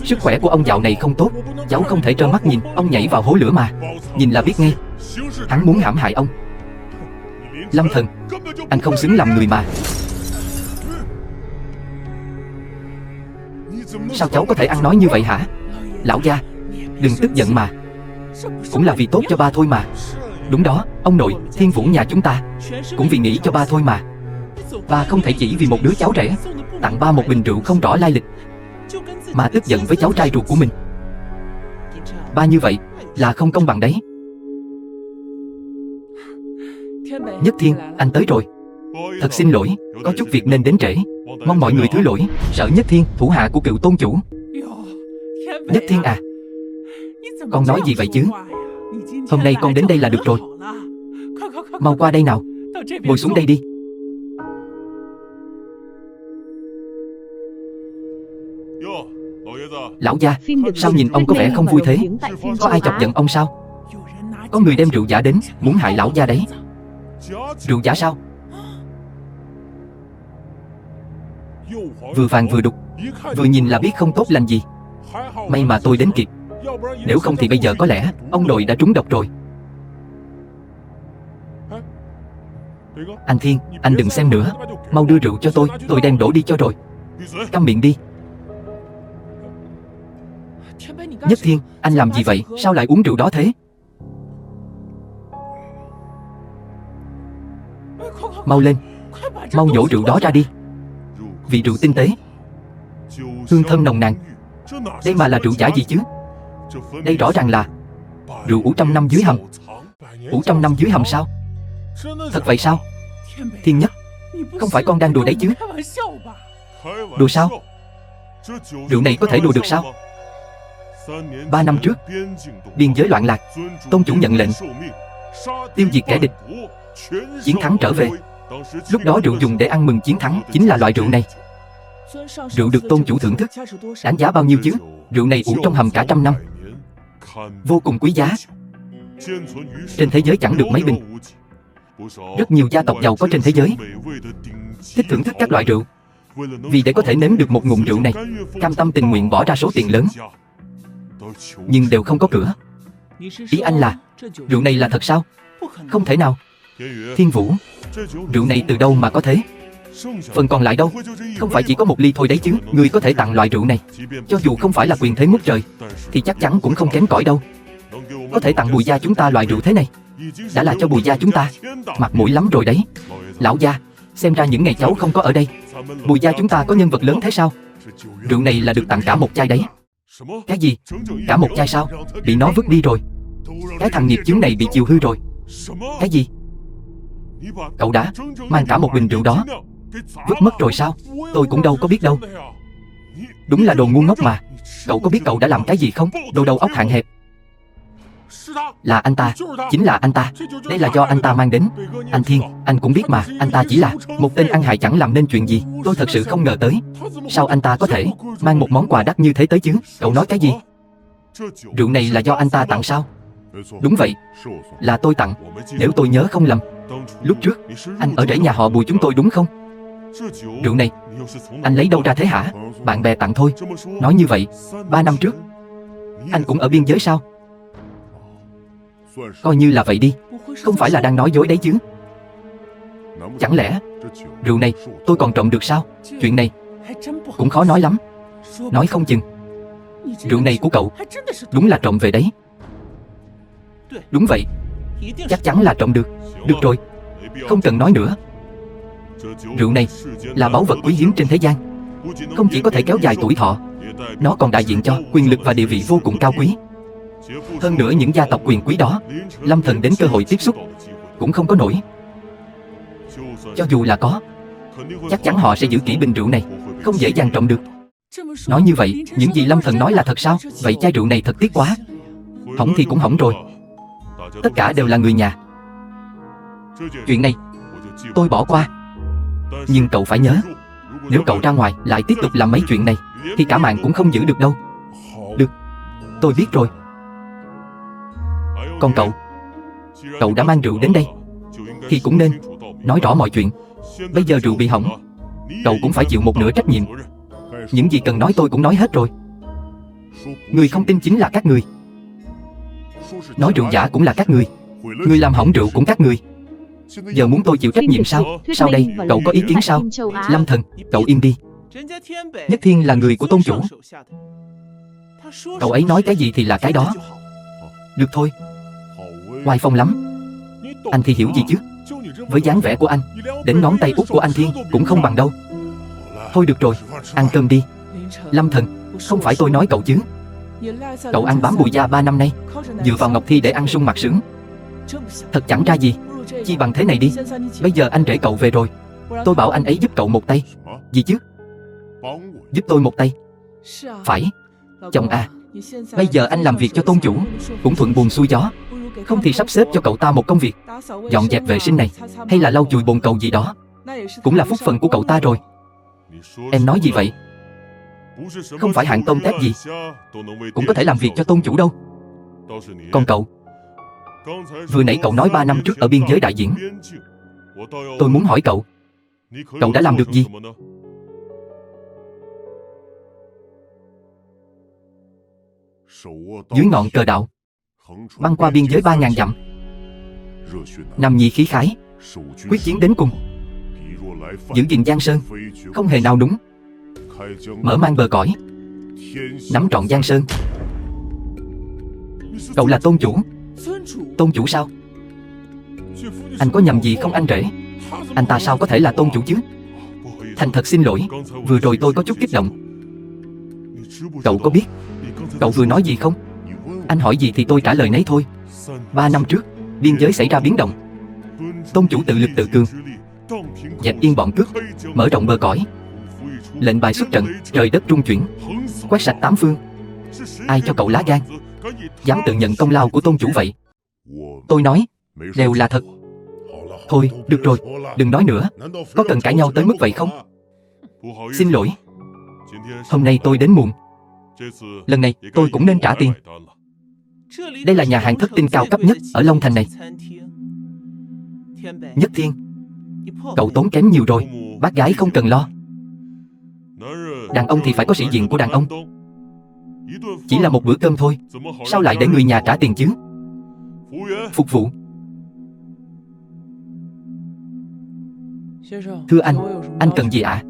Sức khỏe của ông dạo này không tốt, cháu không thể trơ mắt nhìn ông nhảy vào hố lửa mà. Nhìn là biết ngay, hắn muốn hãm hại ông. Lâm Thần, anh không xứng làm người mà. Sao cháu có thể ăn nói như vậy hả? Lão gia, đừng tức giận mà. Cũng là vì tốt cho ba thôi mà. Đúng đó, ông nội, Thiên Vũ nhà chúng ta cũng vì nghĩ cho ba thôi mà. Ba không thể chỉ vì một đứa cháu rể tặng ba một bình rượu không rõ lai lịch mà tức giận với cháu trai ruột của mình. Ba như vậy là không công bằng đấy. Nhất Thiên, anh tới rồi. Thật xin lỗi, có chút việc nên đến trễ. Mong mọi người thứ lỗi. Sở Nhất Thiên, thủ hạ của cựu tôn chủ. Nhất Thiên à, con nói gì vậy chứ? Hôm nay con đến đây là được rồi. Mau qua đây nào. Ngồi xuống đây đi. Lão gia, sao nhìn ông có vẻ không vui thế? Có ai chọc giận ông sao? Có người đem rượu giả đến, muốn hại lão gia đấy. Rượu giả sao? Vừa vàng vừa đục, vừa nhìn là biết không tốt lành gì. May mà tôi đến kịp. Nếu không thì bây giờ có lẽ ông nội đã trúng độc rồi. Anh Thiên, anh đừng xem nữa. Mau đưa rượu cho tôi đem đổ đi cho rồi. Câm miệng đi. Nhất Thiên, anh làm gì vậy? Sao lại uống rượu đó thế? Mau lên, mau nhổ rượu đó ra đi. Vị rượu tinh tế, hương thơm nồng nàn. Đây mà là rượu giả gì chứ? Đây rõ ràng là rượu ủ trăm năm dưới hầm. Ủ trăm năm dưới hầm sao? Thật vậy sao? Thiên Nhất, không phải con đang đùa đấy chứ? Đùa sao? Rượu này có thể đùa được sao? 3 năm trước, biên giới loạn lạc, tôn chủ nhận lệnh tiêu diệt kẻ địch, chiến thắng trở về. Lúc đó rượu dùng để ăn mừng chiến thắng chính là loại rượu này. Rượu được tôn chủ thưởng thức, đáng giá bao nhiêu chứ? Rượu này ủ trong hầm cả trăm năm, vô cùng quý giá. Trên thế giới chẳng được mấy bình. Rất nhiều gia tộc giàu có trên thế giới thích thưởng thức các loại rượu. Vì để có thể nếm được một ngụm rượu này, cam tâm tình nguyện bỏ ra số tiền lớn, nhưng đều không có cửa. Ý anh là rượu này là thật sao? Không thể nào. Thiên Vũ, rượu này từ đâu mà có thế? Phần còn lại đâu? Không phải chỉ có một ly thôi đấy chứ. Người có thể tặng loại rượu này, cho dù không phải là quyền thế ngút trời, thì chắc chắn cũng không kém cỏi đâu. có thể tặng Bùi gia chúng ta loại rượu thế này, đã là cho Bùi gia chúng ta mặt mũi lắm rồi đấy. Lão gia, xem ra những ngày cháu không có ở đây, Bùi gia chúng ta có nhân vật lớn thế sao? Rượu này là được tặng cả một chai đấy. Cái gì? Cả một chai sao? Bị nó vứt đi rồi. Cái thằng nghiệp chướng này bị chiều hư rồi. Cái gì? Cậu đã mang cả một bình rượu đó vứt mất rồi sao? Tôi cũng đâu có biết đâu. Đúng là đồ ngu ngốc mà. Cậu có biết cậu đã làm cái gì không? Đồ đầu óc hạn hẹp. Là anh ta, chính là anh ta. Đây là do anh ta mang đến. Anh Thiên, anh cũng biết mà, anh ta chỉ là một tên ăn hại chẳng làm nên chuyện gì. Tôi thật sự không ngờ tới. Sao anh ta có thể mang một món quà đắt như thế tới chứ? Cậu nói cái gì? Rượu này là do anh ta tặng sao? Đúng vậy, là tôi tặng. Nếu tôi nhớ không lầm, lúc trước anh ở rễ nhà họ Bùi chúng tôi đúng không? Rượu này anh lấy đâu ra thế hả? Bạn bè tặng thôi. Nói như vậy, 3 năm trước anh cũng ở biên giới sao? Coi như là vậy đi. Không phải là đang nói dối đấy chứ? Chẳng lẽ rượu này tôi còn trộm được sao? Chuyện này cũng khó nói lắm. Nói không chừng rượu này của cậu đúng là trộm về đấy. Đúng vậy, chắc chắn là trộm được. Được rồi, không cần nói nữa. Rượu này là báu vật quý hiếm trên thế gian. Không chỉ có thể kéo dài tuổi thọ, nó còn đại diện cho quyền lực và địa vị vô cùng cao quý. Hơn nữa những gia tộc quyền quý đó, Lâm Thần đến cơ hội tiếp xúc cũng không có nổi. Cho dù là có, chắc chắn họ sẽ giữ kỹ bình rượu này, không dễ dàng trộm được. Nói như vậy, những gì Lâm Thần nói là thật sao? Vậy chai rượu này thật tiếc quá. Hỏng thì cũng hỏng rồi. Tất cả đều là người nhà. Chuyện này tôi bỏ qua. Nhưng cậu phải nhớ, nếu cậu ra ngoài lại tiếp tục làm mấy chuyện này thì cả mạng cũng không giữ được đâu. Được, tôi biết rồi. Còn cậu đã mang rượu đến đây thì cũng nên nói rõ mọi chuyện. Bây giờ rượu bị hỏng, cậu cũng phải chịu một nửa trách nhiệm. Những gì cần nói tôi cũng nói hết rồi. Người không tin chính là các người. Nói rượu giả cũng là các người. Người làm hỏng rượu cũng các người. Giờ muốn tôi chịu trách nhiệm sao? Sao đây? Cậu có ý kiến sao? Lâm Thần, cậu im đi. Nhất Thiên là người của tôn chủ. Cậu ấy nói cái gì thì là cái đó. Được thôi. Oai phong lắm. Anh thì hiểu gì chứ? Với dáng vẻ của anh, đến ngón tay út của anh Thiên cũng không bằng đâu. Thôi được rồi, ăn cơm đi. Lâm Thần, không phải tôi nói cậu chứ. Cậu ăn bám Bùi gia 3 năm nay, dựa vào Ngọc Thi để ăn sung mặc sướng, thật chẳng ra gì. Chi bằng thế này đi, bây giờ anh rể cậu về rồi, tôi bảo anh ấy giúp cậu một tay. Gì chứ? Giúp tôi một tay? Phải. Chồng à, bây giờ anh làm việc cho tôn chủ cũng thuận buồm xuôi gió. Không thì sắp xếp cho cậu ta một công việc, dọn dẹp vệ sinh này, hay là lau chùi bồn cầu gì đó, cũng là phúc phận của cậu ta rồi. Em nói gì vậy? Không phải hạng tôm tép gì cũng có thể làm việc cho tôn chủ đâu. Còn cậu, vừa nãy cậu nói 3 năm trước ở biên giới đại diễn. Tôi muốn hỏi cậu đã làm được gì? Dưới ngọn cờ đạo, băng qua biên giới 3.000 dặm, nam nhi khí khái, quyết chiến đến cùng, giữ gìn Giang Sơn, không hề nào núng, mở mang bờ cõi, nắm trọn Giang Sơn. Cậu là tôn chủ. Tôn chủ sao? Anh có nhầm gì không anh rể? Anh ta sao có thể là tôn chủ chứ? Thành thật xin lỗi, vừa rồi tôi có chút kích động. Cậu có biết cậu vừa nói gì không? Anh hỏi gì thì tôi trả lời nấy thôi. 3 năm trước, biên giới xảy ra biến động. Tôn chủ tự lực tự cường, dẹp yên bọn cướp, mở rộng bờ cõi. Lệnh bài xuất trận, trời đất trung chuyển, quét sạch 8 phương. Ai cho cậu lá gan dám tự nhận công lao của tôn chủ vậy? Tôi nói đều là thật. Thôi được rồi, đừng nói nữa. Có cần cãi nhau tới mức vậy không? Xin lỗi, hôm nay tôi đến muộn. Lần này tôi cũng nên trả tiền. Đây là nhà hàng thất tinh cao cấp nhất ở Long Thành này. Nhất Thiên, cậu tốn kém nhiều rồi. Bác gái không cần lo. Đàn ông thì phải có sĩ diện của đàn ông. Chỉ là một bữa cơm thôi, sao lại để người nhà trả tiền chứ? Phục vụ. Thưa anh cần gì ạ?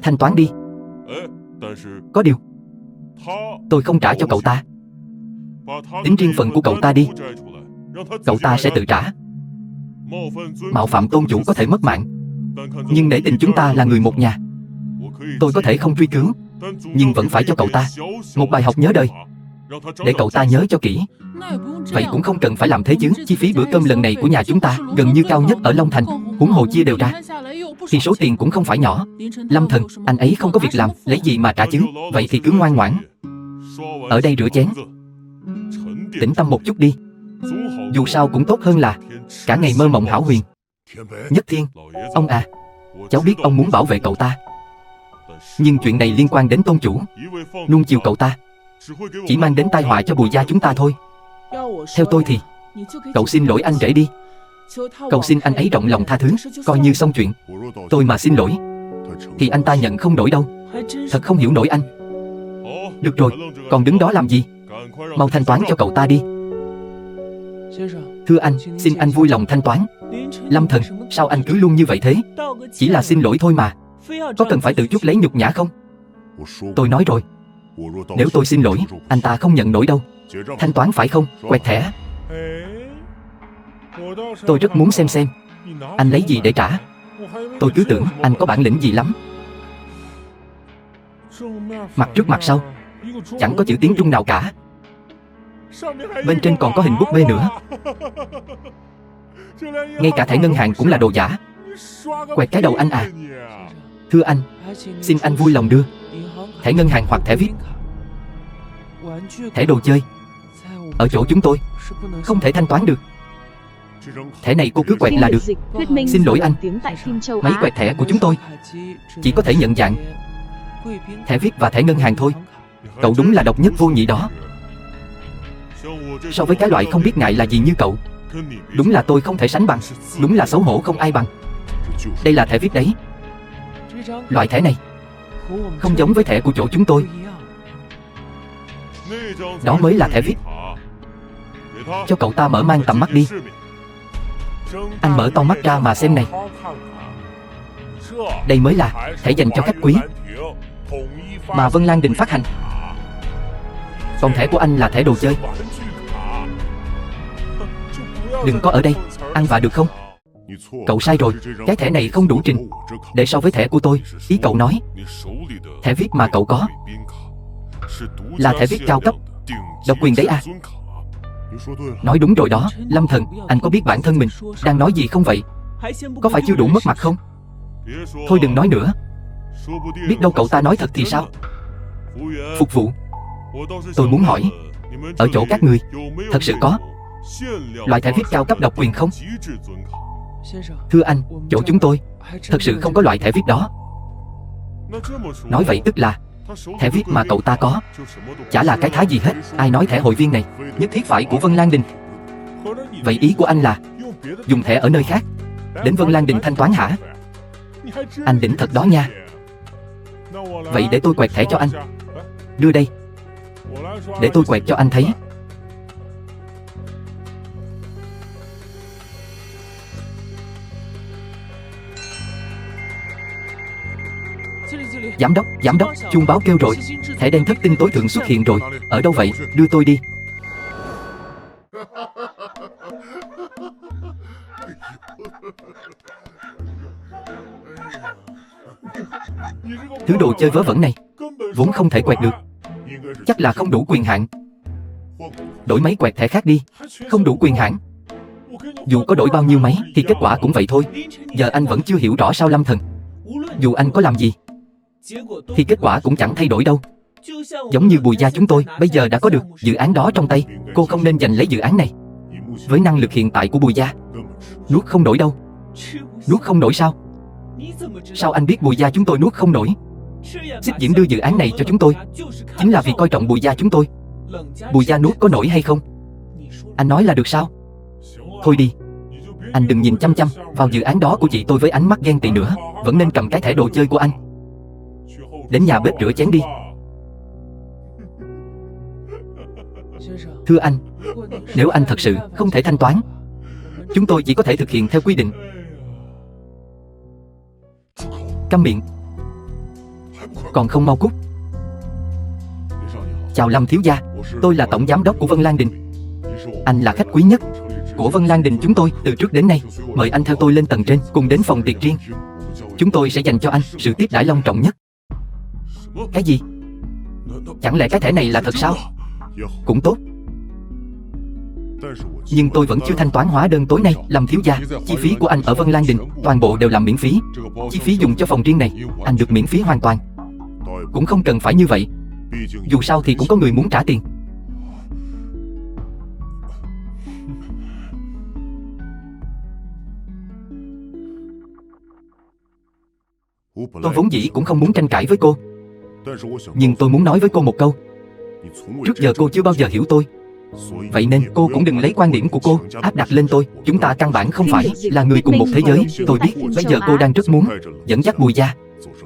Thanh toán đi. Có điều tôi không trả cho cậu ta. Tính riêng phần của cậu ta đi. Cậu ta sẽ tự trả. Mạo phạm tôn chủ có thể mất mạng, nhưng nể tình chúng ta là người một nhà, tôi có thể không truy cứu, nhưng vẫn phải cho cậu ta một bài học nhớ đời, để cậu ta nhớ cho kỹ. Vậy cũng không cần phải làm thế chứ. Chi phí bữa cơm lần này của nhà chúng ta gần như cao nhất ở Long Thành, huống hồ chia đều ra thì số tiền cũng không phải nhỏ. Lâm Thần, anh ấy không có việc làm, lấy gì mà trả chứ? Vậy thì cứ ngoan ngoãn ở đây rửa chén, tĩnh tâm một chút đi. Dù sao cũng tốt hơn là cả ngày mơ mộng hão huyền. Nhất Thiên, ông à, cháu biết ông muốn bảo vệ cậu ta, nhưng chuyện này liên quan đến tôn chủ, nuông chiều cậu ta chỉ mang đến tai họa cho Bùi gia chúng ta thôi. Theo tôi thì cậu xin lỗi anh rể đi. Cậu xin anh ấy rộng lòng tha thứ, coi như xong chuyện. Tôi mà xin lỗi thì anh ta nhận không nổi đâu. Thật không hiểu nổi anh. Được rồi, còn đứng đó làm gì? Mau thanh toán cho cậu ta đi. Thưa anh, xin anh vui lòng thanh toán. Lâm Thần, sao anh cứ luôn như vậy thế? Chỉ là xin lỗi thôi mà, có cần phải tự chuốc lấy nhục nhã không? Tôi nói rồi, nếu tôi xin lỗi, anh ta không nhận nổi đâu. Thanh toán phải không? Quẹt thẻ. Tôi rất muốn xem anh lấy gì để trả. Tôi cứ tưởng anh có bản lĩnh gì lắm. Mặt trước mặt sau chẳng có chữ tiếng Trung nào cả. Bên trên còn có hình búp bê nữa. Ngay cả thẻ ngân hàng cũng là đồ giả. Quẹt cái đầu anh à. Thưa anh, xin anh vui lòng đưa thẻ ngân hàng hoặc thẻ VIP. Thẻ đồ chơi ở chỗ chúng tôi không thể thanh toán được. Thẻ này cô cứ quẹt là được. Xin lỗi anh, máy quẹt thẻ của chúng tôi chỉ có thể nhận dạng thẻ VIP và thẻ ngân hàng thôi. Cậu đúng là độc nhất vô nhị đó. So với cái loại không biết ngại là gì như cậu, đúng là tôi không thể sánh bằng. Đúng là xấu hổ không ai bằng. Đây là thẻ VIP đấy. Loại thẻ này không giống với thẻ của chỗ chúng tôi. Đó mới là thẻ VIP. Cho cậu ta mở mang tầm mắt đi. Anh mở to mắt ra mà xem này. Đây mới là thẻ dành cho khách quý mà Vân Lan Đình phát hành. Còn thẻ của anh là thẻ đồ chơi. Đừng có ở đây ăn vạ được không? Cậu sai rồi, cái thẻ này không đủ trình để so với thẻ của tôi. Ý cậu nói thẻ VIP mà cậu có là thẻ VIP cao cấp, độc quyền đấy à? Nói đúng rồi đó. Lâm Thần, anh có biết bản thân mình đang nói gì không vậy? Có phải chưa đủ mất mặt không? Thôi đừng nói nữa. Biết đâu cậu ta nói thật thì sao? Phục vụ, tôi muốn hỏi, ở chỗ các người thật sự có loại thẻ VIP cao cấp độc quyền không? Thưa anh, chỗ chúng tôi thật sự không có loại thẻ VIP đó. Nói vậy tức là thẻ VIP mà cậu ta có chả là cái thá gì hết. Ai nói thẻ hội viên này nhất thiết phải của Vân Lan Đình? Vậy ý của anh là dùng thẻ ở nơi khác đến Vân Lan Đình thanh toán hả? Anh đỉnh thật đó nha. Vậy để tôi quẹt thẻ cho anh. Đưa đây, để tôi quẹt cho anh thấy. Giám đốc, chuông báo kêu rồi. Thẻ đen thất tinh tối thượng xuất hiện rồi. Ở đâu vậy? Đưa tôi đi. Thứ đồ chơi vớ vẩn này vốn không thể quẹt được. Chắc là không đủ quyền hạn. Đổi máy quẹt thẻ khác đi. Không đủ quyền hạn. Dù có đổi bao nhiêu máy thì kết quả cũng vậy thôi. Giờ anh vẫn chưa hiểu rõ sao Lâm Thần, dù anh có làm gì thì kết quả cũng chẳng thay đổi đâu. Giống như Bùi gia chúng tôi bây giờ đã có được dự án đó trong tay. Cô không nên giành lấy dự án này. Với năng lực hiện tại của Bùi gia, nuốt không nổi đâu. Nuốt không nổi sao? Sao anh biết Bùi gia chúng tôi nuốt không nổi? Xích Diễm đưa dự án này cho chúng tôi chính là vì coi trọng Bùi gia chúng tôi. Bùi gia nuốt có nổi hay không? Anh nói là được sao? Thôi đi, anh đừng nhìn chăm chăm vào dự án đó của chị tôi với ánh mắt ghen tị nữa. Vẫn nên cầm cái thẻ đồ chơi của anh đến nhà bếp rửa chén đi. Thưa anh, nếu anh thật sự không thể thanh toán, chúng tôi chỉ có thể thực hiện theo quy định. Câm miệng, còn không mau cút. Chào Lâm thiếu gia. Tôi là tổng giám đốc của Vân Lan Đình. Anh là khách quý nhất của Vân Lan Đình chúng tôi từ trước đến nay. Mời anh theo tôi lên tầng trên, cùng đến phòng tiệc riêng. Chúng tôi sẽ dành cho anh sự tiếp đãi long trọng nhất. Cái gì? Chẳng lẽ cái thẻ này là thật sao? Cũng tốt. Nhưng tôi vẫn chưa thanh toán hóa đơn tối nay. Lâm thiếu gia, chi phí của anh ở Vân Lan Đình toàn bộ đều làm miễn phí. Chi phí dùng cho phòng riêng này anh được miễn phí hoàn toàn. Cũng không cần phải như vậy. Dù sao thì cũng có người muốn trả tiền. Tôi vốn dĩ cũng không muốn tranh cãi với cô, nhưng tôi muốn nói với cô một câu. Trước giờ cô chưa bao giờ hiểu tôi, vậy nên cô cũng đừng lấy quan điểm của cô áp đặt lên tôi. Chúng ta căn bản không phải là người cùng một thế giới. Tôi biết bây giờ cô đang rất muốn dẫn dắt Bùi gia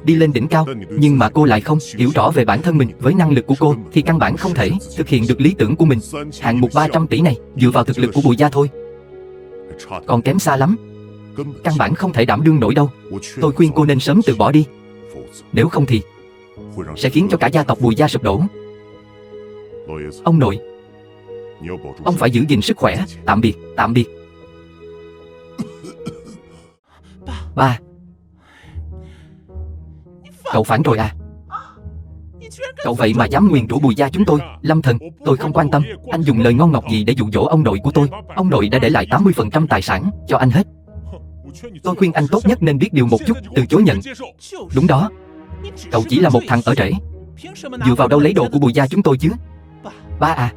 đi lên đỉnh cao, nhưng mà cô lại không hiểu rõ về bản thân mình. Với năng lực của cô thì căn bản không thể thực hiện được lý tưởng của mình. Hạng mục 300 tỷ này dựa vào thực lực của Bùi gia thôi, còn kém xa lắm. Căn bản không thể đảm đương nổi đâu. Tôi khuyên cô nên sớm từ bỏ đi, nếu không thì sẽ khiến cho cả gia tộc Bùi gia sụp đổ. Ông nội, ông phải giữ gìn sức khỏe. Tạm biệt, tạm biệt. Ba, cậu phản rồi à? Cậu vậy mà dám nguyền rủa Bùi gia chúng tôi. Lâm Thần, tôi không quan tâm anh dùng lời ngon ngọt gì để dụ dỗ ông nội của tôi. Ông nội đã để lại 80% tài sản cho anh hết. Tôi khuyên anh tốt nhất nên biết điều một chút, từ chối nhận. Đúng đó, cậu chỉ là một thằng ở rễ, dựa vào đâu lấy đồ của Bùi gia chúng tôi chứ? Ba à,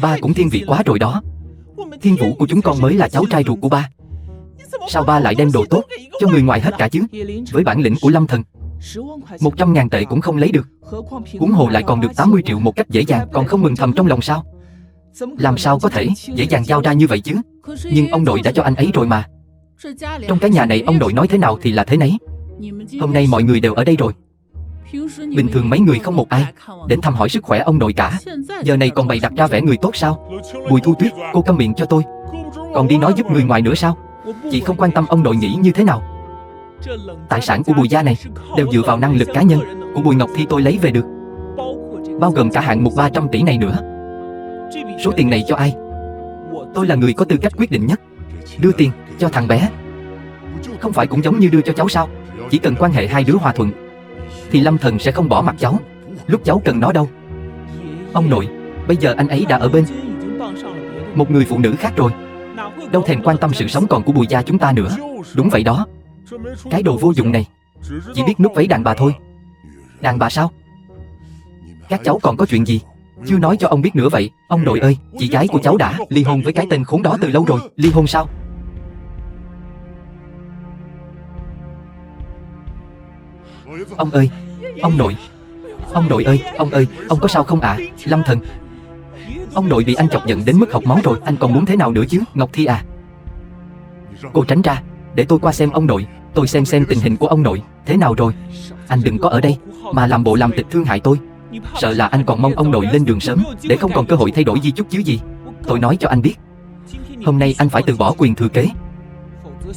ba cũng thiên vị quá rồi đó. Thiên Vũ của chúng con mới là cháu trai ruột của ba. Sao ba lại đem đồ tốt cho người ngoài hết cả chứ? Với bản lĩnh của Lâm Thần, 100.000 tệ cũng không lấy được, huống hồ lại còn được 80 triệu một cách dễ dàng. Còn không mừng thầm trong lòng sao? Làm sao có thể dễ dàng giao ra như vậy chứ? Nhưng ông nội đã cho anh ấy rồi mà. Trong cái nhà này ông nội nói thế nào thì là thế nấy. Hôm nay mọi người đều ở đây rồi. Bình thường mấy người không một ai đến thăm hỏi sức khỏe ông nội cả. Giờ này còn bày đặt ra vẻ người tốt sao? Bùi Thu Tuyết, cô câm miệng cho tôi. Còn đi nói giúp người ngoài nữa sao? Chị không quan tâm ông nội nghĩ như thế nào. Tài sản của Bùi gia này đều dựa vào năng lực cá nhân của Bùi Ngọc Thi tôi lấy về được, bao gồm cả hạng mục 300 tỷ này nữa. Số tiền này cho ai? Tôi là người có tư cách quyết định nhất. Đưa tiền cho thằng bé không phải cũng giống như đưa cho cháu sao? Chỉ cần quan hệ hai đứa hòa thuận thì Lâm Thần sẽ không bỏ mặc cháu lúc cháu cần nó đâu. Ông nội, bây giờ anh ấy đã ở bên một người phụ nữ khác rồi, đâu thèm quan tâm sự sống còn của Bùi gia chúng ta nữa. Đúng vậy đó, cái đồ vô dụng này chỉ biết núp váy đàn bà thôi. Đàn bà sao? Các cháu còn có chuyện gì chưa nói cho ông biết nữa vậy? Ông nội ơi, chị gái của cháu đã ly hôn với cái tên khốn đó từ lâu rồi. Ly hôn sao? Ông ơi, ông nội. Ông nội ơi, ông ơi, ông có sao không ạ? Lâm Thần, ông nội bị anh chọc giận đến mức học máu rồi. Anh còn muốn thế nào nữa chứ? Ngọc Thi à, cô tránh ra để tôi qua xem ông nội. Tôi xem tình hình của ông nội thế nào rồi. Anh đừng có ở đây mà làm bộ làm tịch thương hại tôi. Sợ là anh còn mong ông nội lên đường sớm để không còn cơ hội thay đổi di chúc chứ gì. Tôi nói cho anh biết, hôm nay anh phải từ bỏ quyền thừa kế,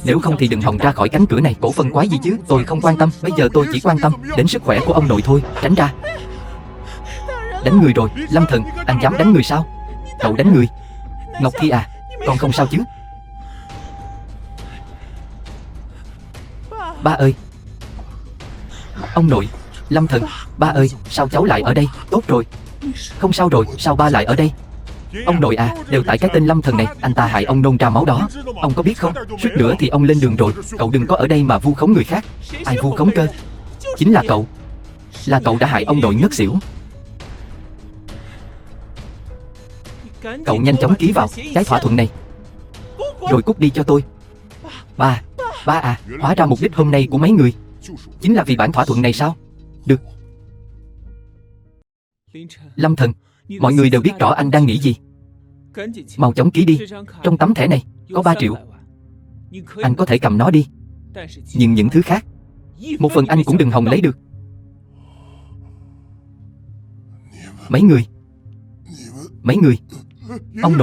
nếu không thì đừng hòng ra khỏi cánh cửa này. Cổ phần quái gì chứ? Tôi không quan tâm. Bây giờ tôi chỉ quan tâm đến sức khỏe của ông nội thôi. Tránh ra. Đánh người rồi. Lâm Thần, anh dám đánh người sao? Cậu đánh người. Ngọc Thi à, con không sao chứ? Ba ơi. Ông nội. Lâm Thần, ba ơi, sao cháu lại ở đây? Tốt rồi, không sao rồi. Sao ba lại ở đây? Ông nội à, đều tại cái tên Lâm Thần này. Anh ta hại ông nôn ra máu đó. Ông có biết không? Suýt nữa thì ông lên đường rồi. Cậu đừng có ở đây mà vu khống người khác. Ai vu khống cơ? Chính là cậu. Là cậu đã hại ông nội ngất xỉu. Cậu nhanh chóng ký vào cái thỏa thuận này rồi cút đi cho tôi. Ba à, hóa ra mục đích hôm nay của mấy người chính là vì bản thỏa thuận này sao? Được. Lâm Thần, mọi người đều biết rõ anh đang nghĩ gì. Mau chóng ký đi. Trong tấm thẻ này có 3 triệu. Anh có thể cầm nó đi, nhưng những thứ khác, một phần anh cũng đừng hòng lấy được. Mấy người. Ông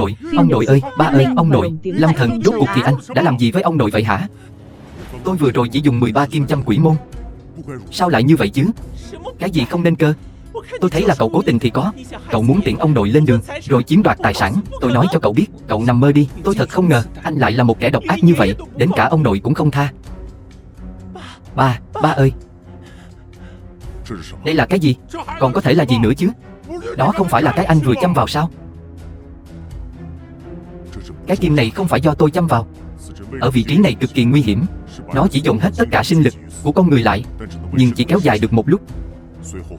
nội ơi, ba ơi, ông nội. Lâm Thần, rốt cuộc thì anh đã làm gì với ông nội vậy hả? Tôi vừa rồi chỉ dùng 13 kim châm quỷ môn. Sao lại như vậy chứ? Cái gì không nên cơ? Tôi thấy là cậu cố tình thì có. Cậu muốn tiễn ông nội lên đường, rồi chiếm đoạt tài sản. Tôi nói cho cậu biết, cậu nằm mơ đi. Tôi thật không ngờ, anh lại là một kẻ độc ác như vậy, đến cả ông nội cũng không tha. Ba ơi. Đây là cái gì? Còn có thể là gì nữa chứ? Đó không phải là cái anh vừa châm vào sao? Cái kim này không phải do tôi châm vào. Ở vị trí này cực kỳ nguy hiểm. Nó chỉ dồn hết tất cả sinh lực của con người lại, nhưng chỉ kéo dài được một lúc.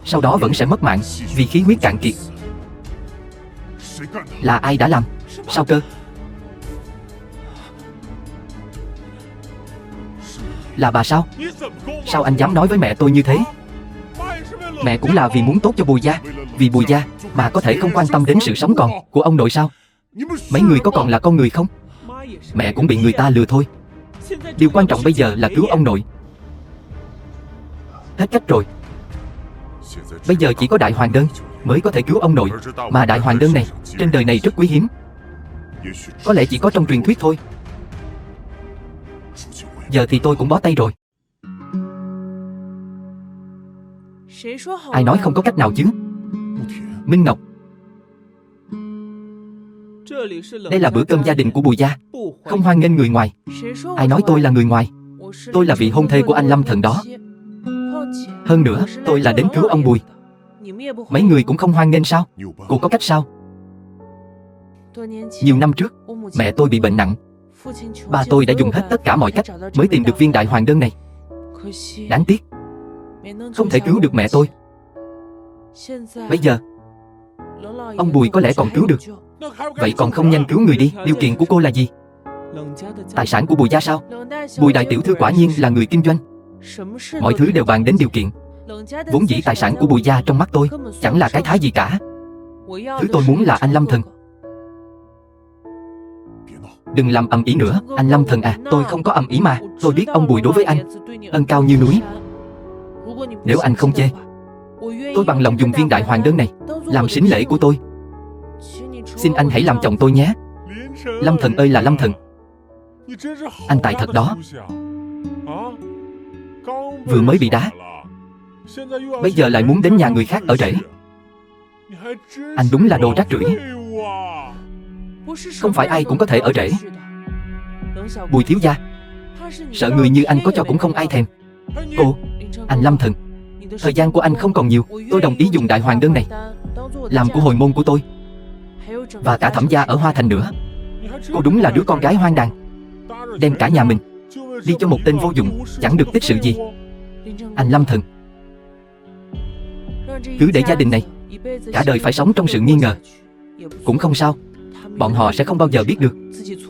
Sau đó vẫn sẽ mất mạng vì khí huyết cạn kiệt. Là ai đã làm? Sao cơ? Là bà sao? Sao anh dám nói với mẹ tôi như thế? Mẹ cũng là vì muốn tốt cho Bùi gia. Vì Bùi gia bà có thể không quan tâm đến sự sống còn của ông nội sao? Mấy người có còn là con người không? Mẹ cũng bị người ta lừa thôi. Điều quan trọng bây giờ là cứu ông nội. Hết cách rồi. Bây giờ chỉ có đại hoàng đơn mới có thể cứu ông nội. Mà đại hoàng đơn này trên đời này rất quý hiếm. Có lẽ chỉ có trong truyền thuyết thôi. Giờ thì tôi cũng bó tay rồi. Ai nói không có cách nào chứ? Minh Ngọc, đây là bữa cơm gia đình của Bùi gia, không hoan nghênh người ngoài. Ai nói tôi là người ngoài? Tôi là vị hôn thê của anh Lâm Thần đó. Hơn nữa, tôi là đến cứu ông Bùi. Mấy người cũng không hoan nghênh sao? Cô có cách sao? Nhiều năm trước, mẹ tôi bị bệnh nặng. Ba tôi đã dùng hết tất cả mọi cách mới tìm được viên đại hoàng đơn này. Đáng tiếc, không thể cứu được mẹ tôi. Bây giờ, ông Bùi có lẽ còn cứu được. Vậy còn không nhanh cứu người đi. Điều kiện của cô là gì? Tài sản của Bùi gia sao? Bùi đại tiểu thư quả nhiên là người kinh doanh. Mọi thứ đều bàn đến điều kiện. Vốn dĩ tài sản của Bùi gia trong mắt tôi chẳng là cái thái gì cả. Thứ tôi muốn là anh Lâm Thần. Đừng làm ầm ĩ nữa, anh Lâm Thần à. Tôi không có ầm ĩ mà. Tôi biết ông Bùi đối với anh ân cao như núi. Nếu anh không chê, tôi bằng lòng dùng viên đại hoàng đơn này làm sính lễ của tôi. Xin anh hãy làm chồng tôi nhé. Lâm Thần ơi là Lâm Thần, anh tài thật đó. Vừa mới bị đá, bây giờ lại muốn đến nhà người khác ở rể. Anh đúng là đồ rác rưởi. Không phải ai cũng có thể ở rể. Bùi thiếu gia, sợ người như anh có cho cũng không ai thèm. Cô, anh Lâm Thần, thời gian của anh không còn nhiều. Tôi đồng ý dùng đại hoàng đơn này làm của hồi môn của tôi, và cả Thẩm gia ở Hoa Thành nữa. Cô đúng là đứa con gái hoang đàn, đem cả nhà mình đi cho một tên vô dụng, chẳng được tích sự gì. Anh Lâm Thần, cứ để gia đình này cả đời phải sống trong sự nghi ngờ cũng không sao. Bọn họ sẽ không bao giờ biết được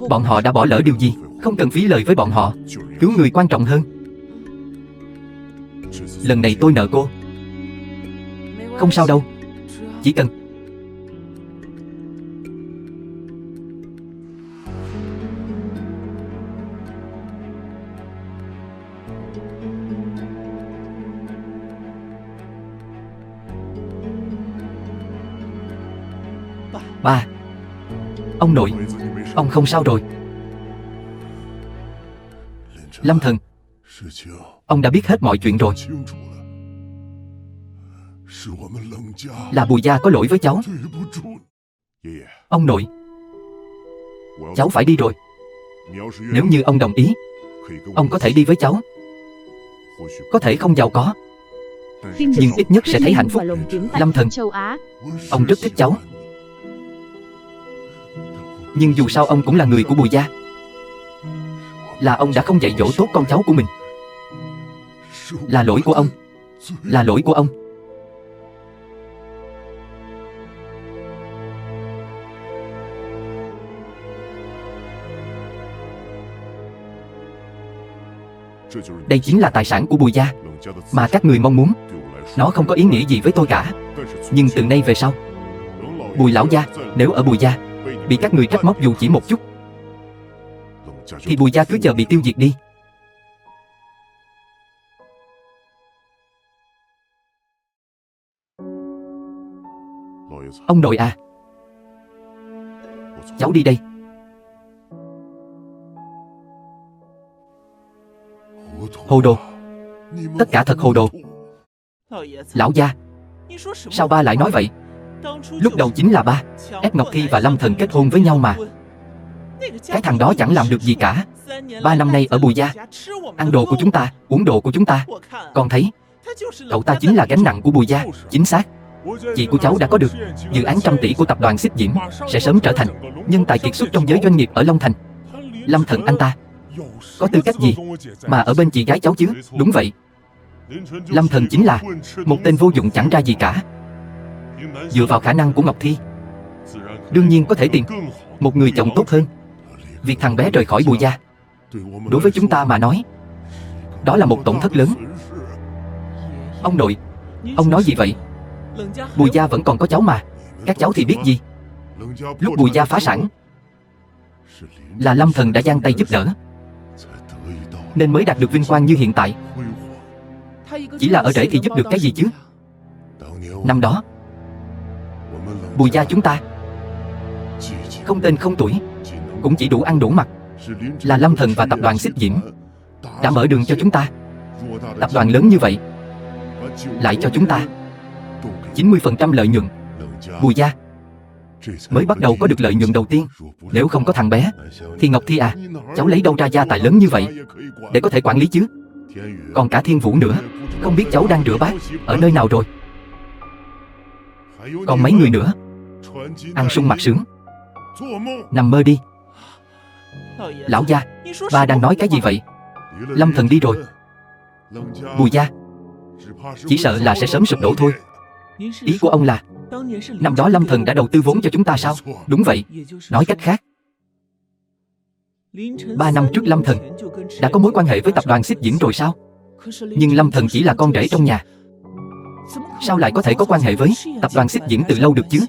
bọn họ đã bỏ lỡ điều gì. Không cần phí lời với bọn họ. Cứu người quan trọng hơn. Lần này tôi nợ cô. Không sao đâu. Chỉ cần ba. Ông nội, ông không sao rồi. Lâm Thần, ông đã biết hết mọi chuyện rồi. Là Bùi gia có lỗi với cháu. Ông nội, cháu phải đi rồi. Nếu như ông đồng ý, ông có thể đi với cháu. Có thể không giàu có, nhưng ít nhất sẽ thấy hạnh phúc. Lâm Thần, ông rất thích cháu. Nhưng dù sao ông cũng là người của Bùi gia. Là ông đã không dạy dỗ tốt con cháu của mình. Là lỗi của ông. Là lỗi của ông. Đây chính là tài sản của Bùi gia mà các người mong muốn. Nó không có ý nghĩa gì với tôi cả. Nhưng từ nay về sau, Bùi lão gia nếu ở Bùi gia bị các người trách móc dù chỉ một chút, thì Bùi gia cứ chờ bị tiêu diệt đi. Ông nội à, cháu đi đây. Hồ đồ. Tất cả thật hồ đồ. Lão gia, Sao ba lại nói vậy? Lúc đầu chính là ba ép Ngọc Thi và Lâm Thần kết hôn với nhau mà. Cái thằng đó chẳng làm được gì cả. 3 năm nay ở Bùi gia, ăn đồ của chúng ta, uống đồ của chúng ta. Con thấy, cậu ta chính là gánh nặng của Bùi gia. Chính xác. Chị của cháu đã có được dự án trăm tỷ của tập đoàn Xích Diễm, sẽ sớm trở thành nhân tài kiệt xuất trong giới doanh nghiệp ở Long Thành. Lâm Thần anh ta có tư cách gì mà ở bên chị gái cháu chứ? Đúng vậy. Lâm Thần chính là một tên vô dụng chẳng ra gì cả. Dựa vào khả năng của Ngọc Thi, đương nhiên có thể tìm một người chồng tốt hơn. Việc thằng bé rời khỏi Bùi gia, đối với chúng ta mà nói, đó là một tổn thất lớn. Ông nội, ông nói gì vậy? Bùi gia vẫn còn có cháu mà. Các cháu thì biết gì. Lúc Bùi gia phá sản, là Lâm Thần đã giang tay giúp đỡ, nên mới đạt được vinh quang như hiện tại. Chỉ là ở rể thì giúp được cái gì chứ? Năm đó, Bùi gia chúng ta không tên không tuổi, cũng chỉ đủ ăn đủ mặc, là Lâm Thần và tập đoàn Xích Diễm đã mở đường cho chúng ta. Tập đoàn lớn như vậy lại cho chúng ta 90% lợi nhuận. Bùi gia mới bắt đầu có được lợi nhuận đầu tiên. Nếu không có thằng bé thì Ngọc Thi à, cháu lấy đâu ra gia tài lớn như vậy để có thể quản lý chứ? Còn cả Thiên Vũ nữa, không biết cháu đang rửa bát ở nơi nào rồi. Còn mấy người nữa, ăn sung mặc sướng, nằm mơ đi. Lão gia, ba đang nói cái gì vậy? Lâm Thần đi rồi, Bùi gia chỉ sợ là sẽ sớm sụp đổ thôi. Ý của ông là năm đó Lâm Thần đã đầu tư vốn cho chúng ta sao? Đúng vậy. Nói cách khác, 3 năm trước Lâm Thần đã có mối quan hệ với tập đoàn Xích Diễm rồi sao? Nhưng Lâm Thần chỉ là con rể trong nhà, sao lại có thể có quan hệ với tập đoàn Xích Diễm từ lâu được chứ?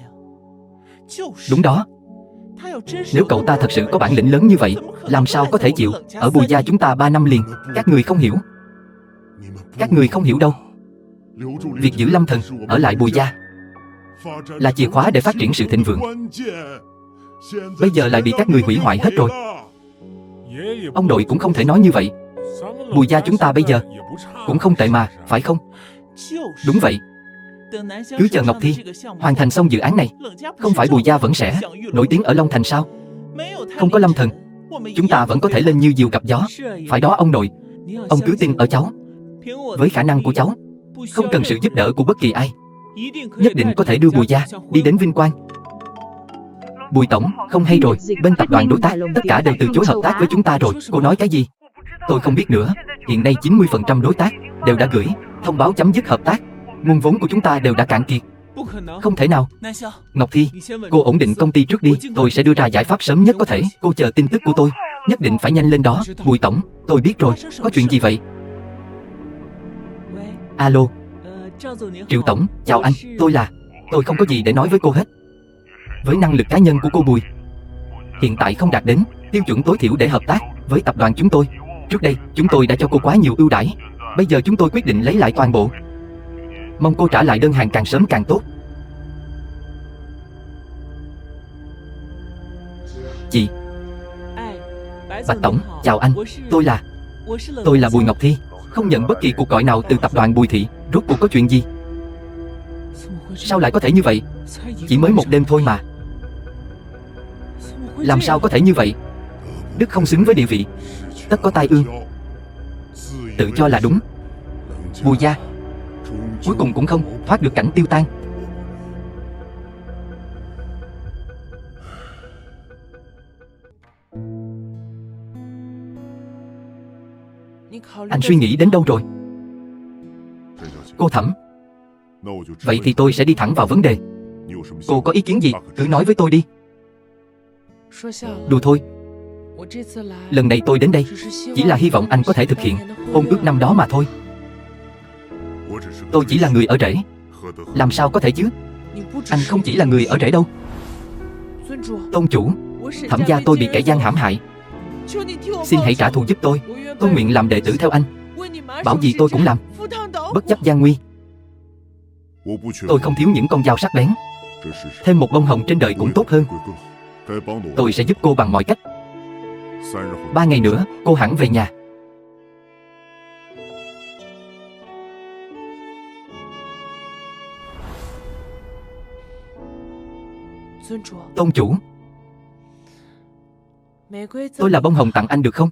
Đúng đó. Nếu cậu ta thật sự có bản lĩnh lớn như vậy, làm sao có thể chịu ở Bùi gia chúng ta 3 năm liền? Các người không hiểu. Các người không hiểu đâu. Việc giữ Lâm Thần ở lại Bùi gia là chìa khóa để phát triển sự thịnh vượng. Bây giờ lại bị các người hủy hoại hết rồi. Ông nội cũng không thể nói như vậy. Bùi gia chúng ta bây giờ cũng không tệ mà, phải không? Đúng vậy. Cứ chờ Ngọc Thi hoàn thành xong dự án này, không phải Bùi gia vẫn sẽ nổi tiếng ở Long Thành sao? Không có Lâm Thần, chúng ta vẫn có thể lên như diều gặp gió. Phải đó ông nội. Ông cứ tin ở cháu. Với khả năng của cháu, không cần sự giúp đỡ của bất kỳ ai, nhất định có thể đưa Bùi gia đi đến vinh quang. Bùi tổng, không hay rồi. Bên tập đoàn đối tác, tất cả đều từ chối hợp tác với chúng ta rồi. Cô nói cái gì? Tôi không biết nữa. Hiện nay 90% đối tác đều đã gửi thông báo chấm dứt hợp tác. Nguồn vốn của chúng ta đều đã cạn kiệt. Không thể nào. Ngọc Thi, cô ổn định công ty trước đi. Tôi sẽ đưa ra giải pháp sớm nhất có thể. Cô chờ tin tức của tôi. Nhất định phải nhanh lên đó. Bùi tổng, tôi biết rồi. Có chuyện gì vậy? Alo. Triệu tổng, chào anh. Tôi không có gì để nói với cô hết. Với năng lực cá nhân của cô Bùi, hiện tại không đạt đến tiêu chuẩn tối thiểu để hợp tác với tập đoàn chúng tôi. Trước đây, chúng tôi đã cho cô quá nhiều ưu đãi. Bây giờ chúng tôi quyết định lấy lại toàn bộ. Mong cô trả lại đơn hàng càng sớm càng tốt. Chị. Bạch tổng, chào anh. Tôi là Bùi Ngọc Thi. Không nhận bất kỳ cuộc gọi nào từ tập đoàn Bùi thị. Rốt cuộc có chuyện gì? Sao lại có thể như vậy? Chỉ mới một đêm thôi mà. Làm sao có thể như vậy? Đức không xứng với địa vị, tất có tai ương. Tự cho là đúng. Bùi gia cuối cùng cũng không thoát được cảnh tiêu tan. Anh suy nghĩ đến đâu rồi? Cô Thẩm, vậy thì tôi sẽ đi thẳng vào vấn đề. Cô có ý kiến gì, cứ nói với tôi đi. Đùa thôi. Lần này tôi đến đây chỉ là hy vọng anh có thể thực hiện hôn ước năm đó mà thôi. Tôi chỉ là người ở rễ. Làm sao có thể chứ? Anh không chỉ là người ở rễ đâu. Tôn chủ, Thẩm gia tôi bị kẻ gian hãm hại. Xin hãy trả thù giúp tôi. Tôi nguyện làm đệ tử theo anh. Bảo gì tôi cũng làm, bất chấp gian nguy. Tôi không thiếu những con dao sắc bén. Thêm một bông hồng trên đời cũng tốt hơn. Tôi sẽ giúp cô bằng mọi cách. 3 ngày nữa, cô hẳn về nhà. Tôn chủ, tôi là bông hồng tặng anh được không?